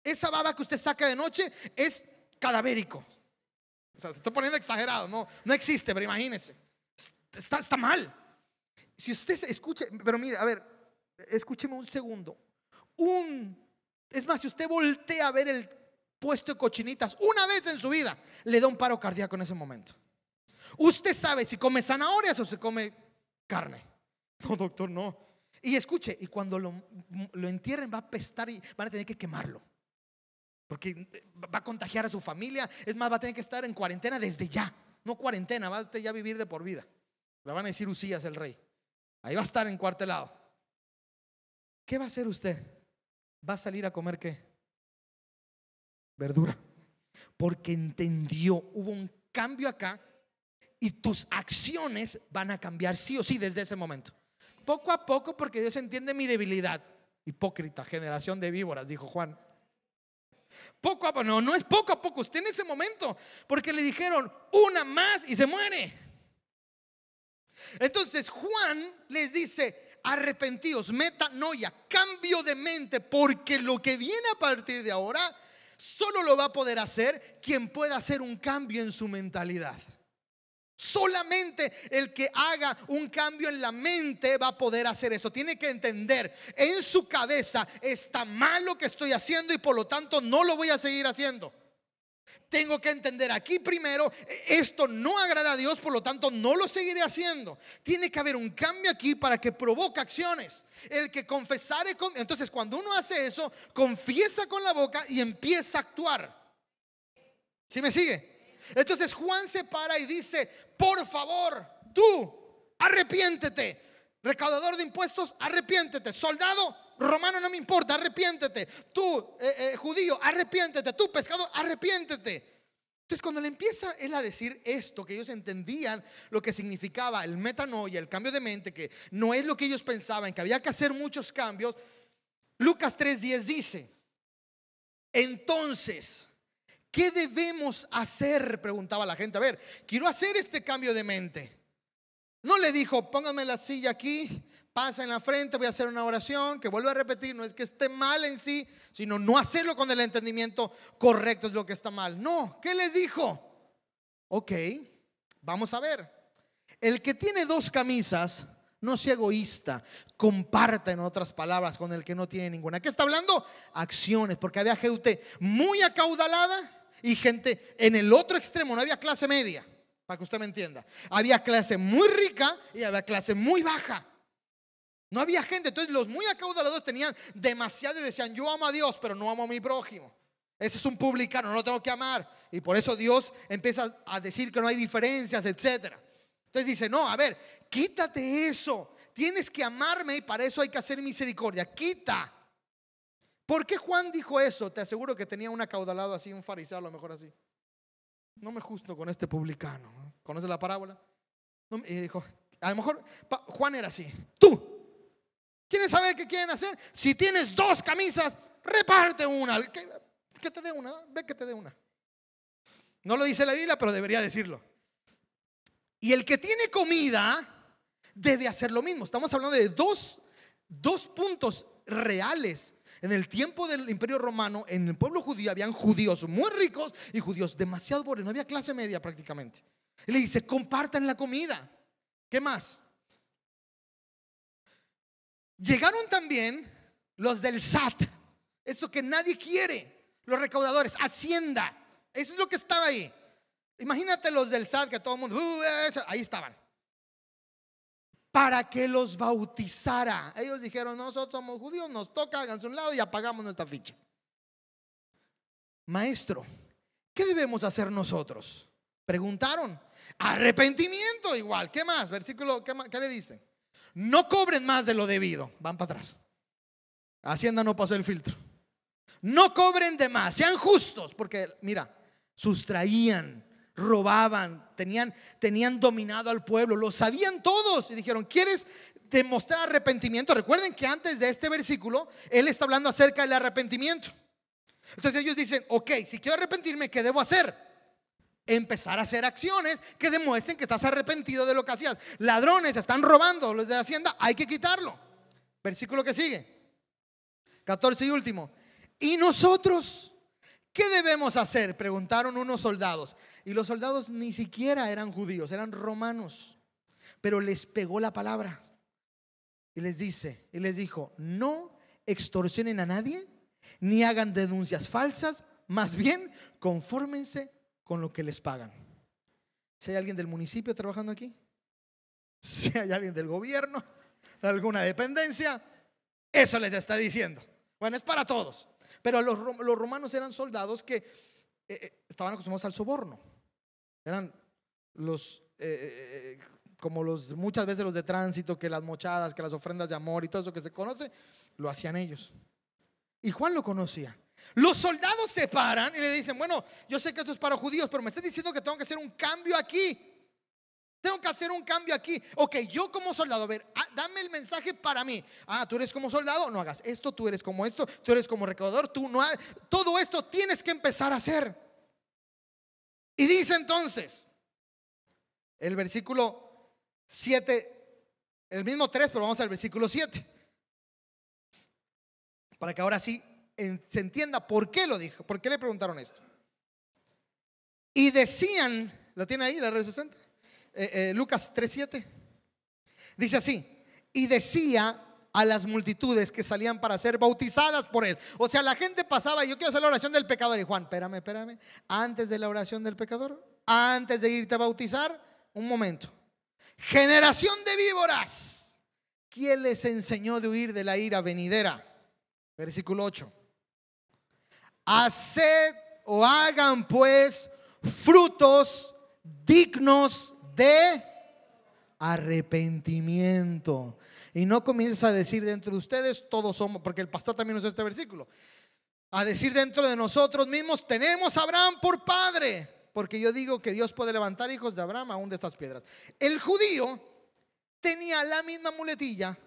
Esa baba que usted saca de noche es cadavérico. O sea, se está poniendo exagerado, no existe, pero imagínese. Está mal. Si usted se escuche, pero mire, a ver, escúcheme un segundo. Es más, si usted voltea a ver el puesto de cochinitas una vez en su vida, le da un paro cardíaco en ese momento. Usted sabe si come zanahorias o se come carne. No, doctor, no. Y escuche, y cuando lo entierren va a apestar y van a tener que quemarlo, porque va a contagiar a su familia. Es más, va a tener que estar en cuarentena desde ya. No cuarentena, va a usted ya vivir de por vida. Le van a decir Usías el rey. Ahí va a estar encuartelado. ¿Qué va a hacer usted? ¿Va a salir a comer qué? Verdura. Porque entendió, hubo un cambio acá, y tus acciones van a cambiar sí o sí desde ese momento. Poco a poco, porque Dios entiende mi debilidad. Hipócrita, generación de víboras, dijo Juan. Poco a poco, no es poco a poco. Usted en ese momento, porque le dijeron una más y se muere. Entonces Juan les dice: arrepentíos, metanoia, cambio de mente, porque lo que viene a partir de ahora solo lo va a poder hacer quien pueda hacer un cambio en su mentalidad. Solamente el que haga un cambio en la mente va a poder hacer eso. Tiene que entender en su cabeza: está mal lo que estoy haciendo y por lo tanto no lo voy a seguir haciendo. Tengo que entender aquí primero: esto no agrada a Dios, por lo tanto no lo seguiré haciendo. Tiene que haber un cambio aquí para que provoque acciones. El que confesare entonces, cuando uno hace eso, confiesa con la boca y empieza a actuar. ¿Sí me sigue? Entonces Juan se para y dice: por favor, tú arrepiéntete. Recaudador de impuestos, arrepiéntete. Soldado romano, no me importa, arrepiéntete. Tú judío, arrepiéntete. Tú pescador, arrepiéntete. Entonces cuando le empieza él a decir esto, que ellos entendían lo que significaba el metanoia, el cambio de mente, que no es lo que ellos pensaban, que había que hacer muchos cambios. Lucas 3:10 dice: entonces, ¿qué debemos hacer? Preguntaba la gente. A ver, quiero hacer este cambio de mente. No le dijo: póngame la silla aquí, pasa en la frente, voy a hacer una oración. Que vuelvo a repetir, no es que esté mal en sí, sino no hacerlo con el entendimiento correcto es lo que está mal. No, ¿qué les dijo? Ok, vamos a ver. El que tiene 2 camisas, no sea egoísta, comparta, en otras palabras, con el que no tiene ninguna. ¿Qué está hablando? Acciones, porque había gente muy acaudalada y gente en el otro extremo. No había clase media, para que usted me entienda. Había clase muy rica y había clase muy baja. No había gente. Entonces los muy acaudalados tenían demasiado y decían: yo amo a Dios, pero no amo a mi prójimo. Ese es un publicano, no lo tengo que amar. Y por eso Dios empieza a decir que no hay diferencias, etcétera. Entonces dice, no, a ver, quítate eso. Tienes que amarme y para eso hay que hacer misericordia. Quita. ¿Por qué Juan dijo eso? Te aseguro que tenía un acaudalado así, un fariseo a lo mejor así. No me justo con este publicano. ¿Conoce la parábola? Y dijo, a lo mejor Juan era así. Tú, ¿quieres saber qué quieren hacer? Si tienes 2 camisas, reparte una. Que te dé una, ve que te dé una. No lo dice la Biblia, pero debería decirlo. Y el que tiene comida debe hacer lo mismo. Estamos hablando de dos puntos reales. En el tiempo del Imperio Romano, en el pueblo judío, habían judíos muy ricos y judíos demasiado pobres. No había clase media prácticamente. Y le dice, compartan la comida. ¿Qué más? Llegaron también los del SAT, eso que nadie quiere, los recaudadores, Hacienda. Eso es lo que estaba ahí. Imagínate los del SAT que todo el mundo, ahí estaban. Para que los bautizara. Ellos dijeron, nosotros somos judíos, nos toca, háganse a un lado y apagamos nuestra ficha. Maestro, ¿qué debemos hacer nosotros? Preguntaron. Arrepentimiento igual. ¿Qué más? Versículo, ¿qué le dice? No cobren más de lo debido. Van para atrás. Hacienda no pasó el filtro. No cobren de más, sean justos. Porque mira, sustraían, robaban, tenían dominado al pueblo, lo sabían todos y dijeron, ¿quieres demostrar arrepentimiento? Recuerden que antes de este versículo él está hablando acerca del arrepentimiento. Entonces ellos dicen, ok, si quiero arrepentirme, ¿qué debo hacer? Empezar a hacer acciones que demuestren que estás arrepentido de lo que hacías. Ladrones están robando, los de Hacienda, hay que quitarlo. Versículo que sigue, 14 y último. ¿Y nosotros qué debemos hacer? Preguntaron unos soldados. Y los soldados ni siquiera eran judíos, eran romanos. Pero les pegó la palabra. Y les dijo, no extorsionen a nadie, ni hagan denuncias falsas, más bien confórmense con lo que les pagan. Si hay alguien del municipio trabajando aquí, si hay alguien del gobierno, de alguna dependencia, eso les está diciendo. Bueno, es para todos. Pero los romanos eran soldados que estaban acostumbrados al soborno. Eran como muchas veces los de tránsito, que las mochadas, que las ofrendas de amor y todo eso que se conoce, lo hacían ellos. Y Juan lo conocía. Los soldados se paran y le dicen, bueno, yo sé que esto es para judíos, pero me estás diciendo que tengo que hacer un cambio aquí. Tengo que hacer un cambio aquí. Ok, yo como soldado, a ver, dame el mensaje para mí. Tú eres como soldado, no hagas esto. Tú eres como esto, tú eres como recaudador, tú no hagas. Todo esto tienes que empezar a hacer. Y dice entonces el versículo 7, el mismo 3, pero vamos al versículo 7, para que ahora sí se entienda por qué lo dijo, por qué le preguntaron esto. Y decían, ¿lo tiene ahí la R60? Lucas 3:7 dice así: y decía a las multitudes que salían para ser bautizadas por él. O sea, la gente pasaba, yo quiero hacer la oración del pecador. Y Juan, espérame, antes de la oración del pecador, antes de irte a bautizar, un momento. Generación de víboras, ¿quién les enseñó de huir de la ira venidera? Versículo 8. Haced o hagan pues frutos dignos de arrepentimiento. Y no comiences a decir dentro de ustedes todos somos, porque el pastor también usa este versículo, a decir dentro de nosotros mismos tenemos a Abraham por padre, porque yo digo que Dios puede levantar hijos de Abraham aún de estas piedras. El judío tenía la misma muletilla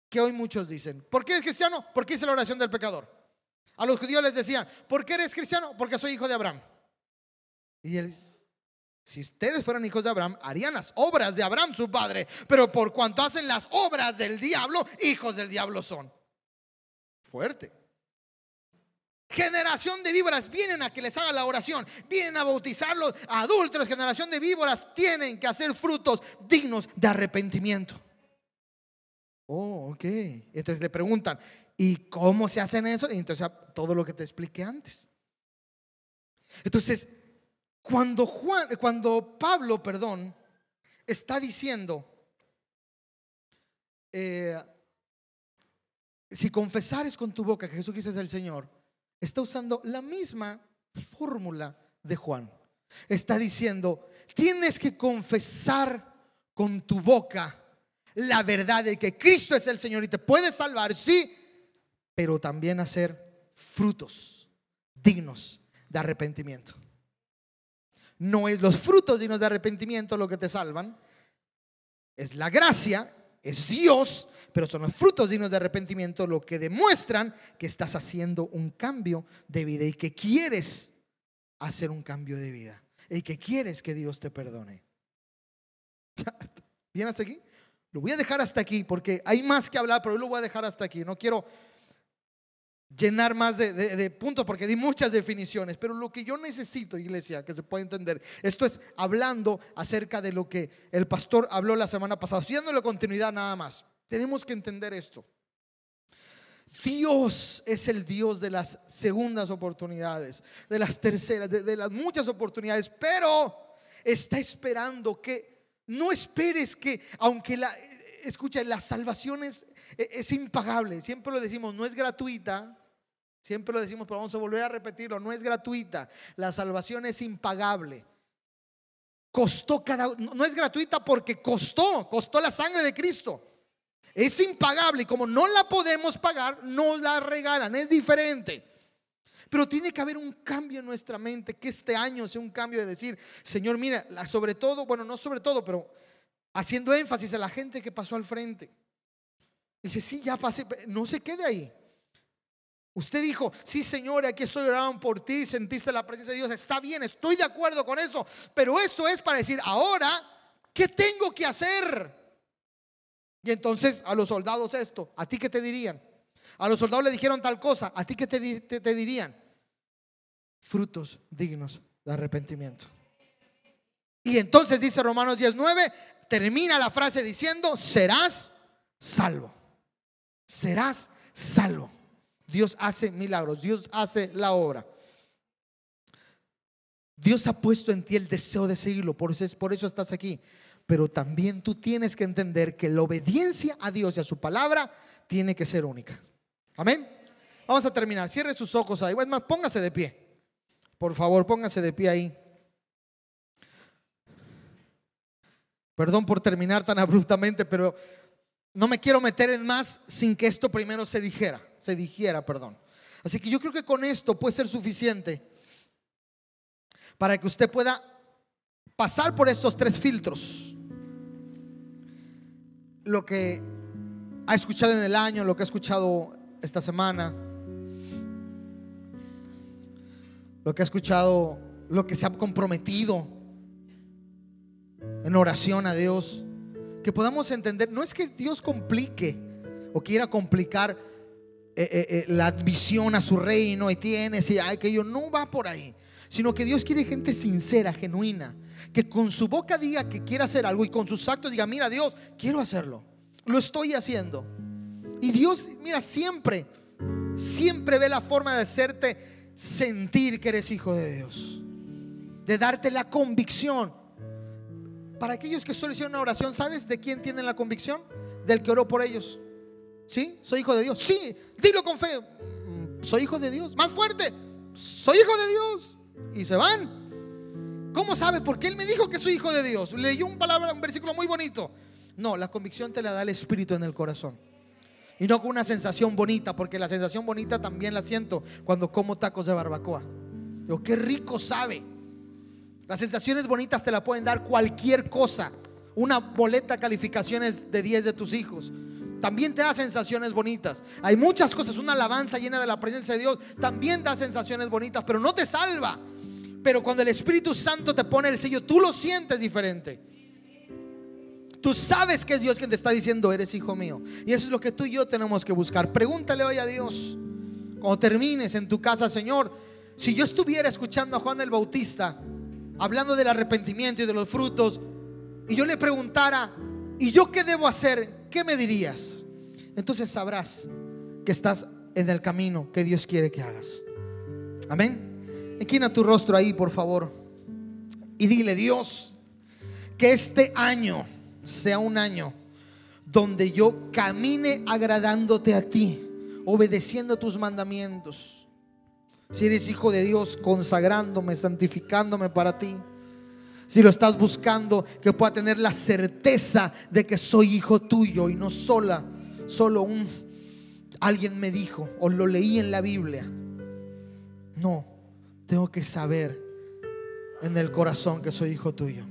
que hoy muchos dicen. ¿Por qué eres cristiano? Porque hice la oración del pecador. A los judíos les decían, ¿por qué eres cristiano? Porque soy hijo de Abraham. Y él dice, si ustedes fueran hijos de Abraham, harían las obras de Abraham su padre, pero por cuanto hacen las obras del diablo, hijos del diablo son. Fuerte. Generación de víboras, vienen a que les haga la oración, vienen a bautizarlos a adúlteros. Generación de víboras, tienen que hacer frutos dignos de arrepentimiento. Oh, ok. Entonces le preguntan, ¿y cómo se hacen eso? Y entonces todo lo que te expliqué antes. Entonces cuando Pablo, está diciendo, si confesares con tu boca que Jesucristo es el Señor, está usando la misma fórmula de Juan. Está diciendo, tienes que confesar con tu boca la verdad de que Cristo es el Señor y te puede salvar, sí, pero también hacer frutos dignos de arrepentimiento. No es los frutos dignos de arrepentimiento lo que te salvan, es la gracia, es Dios, pero son los frutos dignos de arrepentimiento lo que demuestran que estás haciendo un cambio de vida y que quieres hacer un cambio de vida y que quieres que Dios te perdone. ¿Bien hasta aquí? Lo voy a dejar hasta aquí porque hay más que hablar, pero yo lo voy a dejar hasta aquí. No quiero llenar más de puntos porque di muchas definiciones, pero lo que yo necesito, iglesia, que se pueda entender, esto es hablando acerca de lo que el pastor habló la semana pasada, dándole continuidad nada más. Tenemos que entender esto. Dios es el Dios de las segundas oportunidades, de las terceras, de las muchas oportunidades, pero está esperando que no esperes que, aunque escucha, la salvación es impagable. Siempre lo decimos, no es gratuita. Siempre lo decimos, pero vamos a volver a repetirlo, no es gratuita. La salvación es impagable. Costó no es gratuita porque costó la sangre de Cristo. Es impagable y como no la podemos pagar, no la regalan, es diferente. Pero tiene que haber un cambio en nuestra mente, que este año sea un cambio de decir, Señor, mira, sobre todo, bueno, no sobre todo, pero haciendo énfasis a la gente que pasó al frente. Dice, sí, ya pasé, no se quede ahí. Usted dijo, sí, Señor, aquí estoy orando por ti, sentiste la presencia de Dios, está bien, estoy de acuerdo con eso, pero eso es para decir, ahora, ¿qué tengo que hacer? Y entonces a los soldados esto, ¿a ti qué te dirían? A los soldados le dijeron tal cosa, ¿a ti qué te dirían? Frutos dignos de arrepentimiento. Y entonces dice Romanos 10:9, termina la frase diciendo, serás salvo. Serás salvo. Dios hace milagros, Dios hace la obra. Dios ha puesto en ti el deseo de seguirlo, por eso estás aquí. Pero también tú tienes que entender que la obediencia a Dios y a su palabra tiene que ser única. Amén. Vamos a terminar. Cierre sus ojos ahí. Es más, póngase de pie. Por favor, póngase de pie ahí. Perdón por terminar tan abruptamente, pero no me quiero meter en más sin que esto primero se dijera, perdón. Así que yo creo que con esto puede ser suficiente para que usted pueda pasar por estos 3 filtros. Lo que ha escuchado en el año, lo que ha escuchado esta semana, lo que ha escuchado, lo que se ha comprometido en oración a Dios. Que podamos entender, no es que Dios complique o quiera complicar la admisión a su reino y tienes y que yo no va por ahí, sino que Dios quiere gente sincera, genuina, que con su boca diga que quiere hacer algo y con sus actos diga, mira Dios, quiero hacerlo, lo estoy haciendo. Y Dios, mira, siempre ve la forma de hacerte sentir que eres hijo de Dios, de darte la convicción. Para aquellos que solo hicieron una oración, ¿sabes de quién tienen la convicción? Del que oró por ellos. ¿Sí? ¿Soy hijo de Dios? Sí, dilo con fe. Soy hijo de Dios. Más fuerte. Soy hijo de Dios. Y se van. ¿Cómo sabe? Porque Él me dijo que soy hijo de Dios. Leyó un versículo muy bonito. No, la convicción te la da el Espíritu en el corazón. Y no con una sensación bonita, porque la sensación bonita también la siento cuando como tacos de barbacoa. Digo, qué rico sabe. Las sensaciones bonitas te la pueden dar cualquier cosa. Una boleta de calificaciones de 10 de tus hijos también te da sensaciones bonitas. Hay muchas cosas, una alabanza llena de la presencia de Dios también da sensaciones bonitas, pero no te salva. Pero cuando el Espíritu Santo te pone el sello, tú lo sientes diferente. Tú sabes que es Dios quien te está diciendo, eres hijo mío. Y eso es lo que tú y yo tenemos que buscar. Pregúntale hoy a Dios, cuando termines en tu casa, Señor, si yo estuviera escuchando a Juan el Bautista hablando del arrepentimiento y de los frutos, y yo le preguntara, ¿y yo qué debo hacer? ¿Qué me dirías? Entonces sabrás que estás en el camino que Dios quiere que hagas. Amén. Inclina tu rostro ahí, por favor, y dile, Dios, que este año sea un año donde yo camine agradándote a ti, obedeciendo tus mandamientos. Si eres hijo de Dios, consagrándome, santificándome para ti. Si lo estás buscando, que pueda tener la certeza de que soy hijo tuyo y no solo alguien me dijo o lo leí en la Biblia. No, tengo que saber en el corazón que soy hijo tuyo.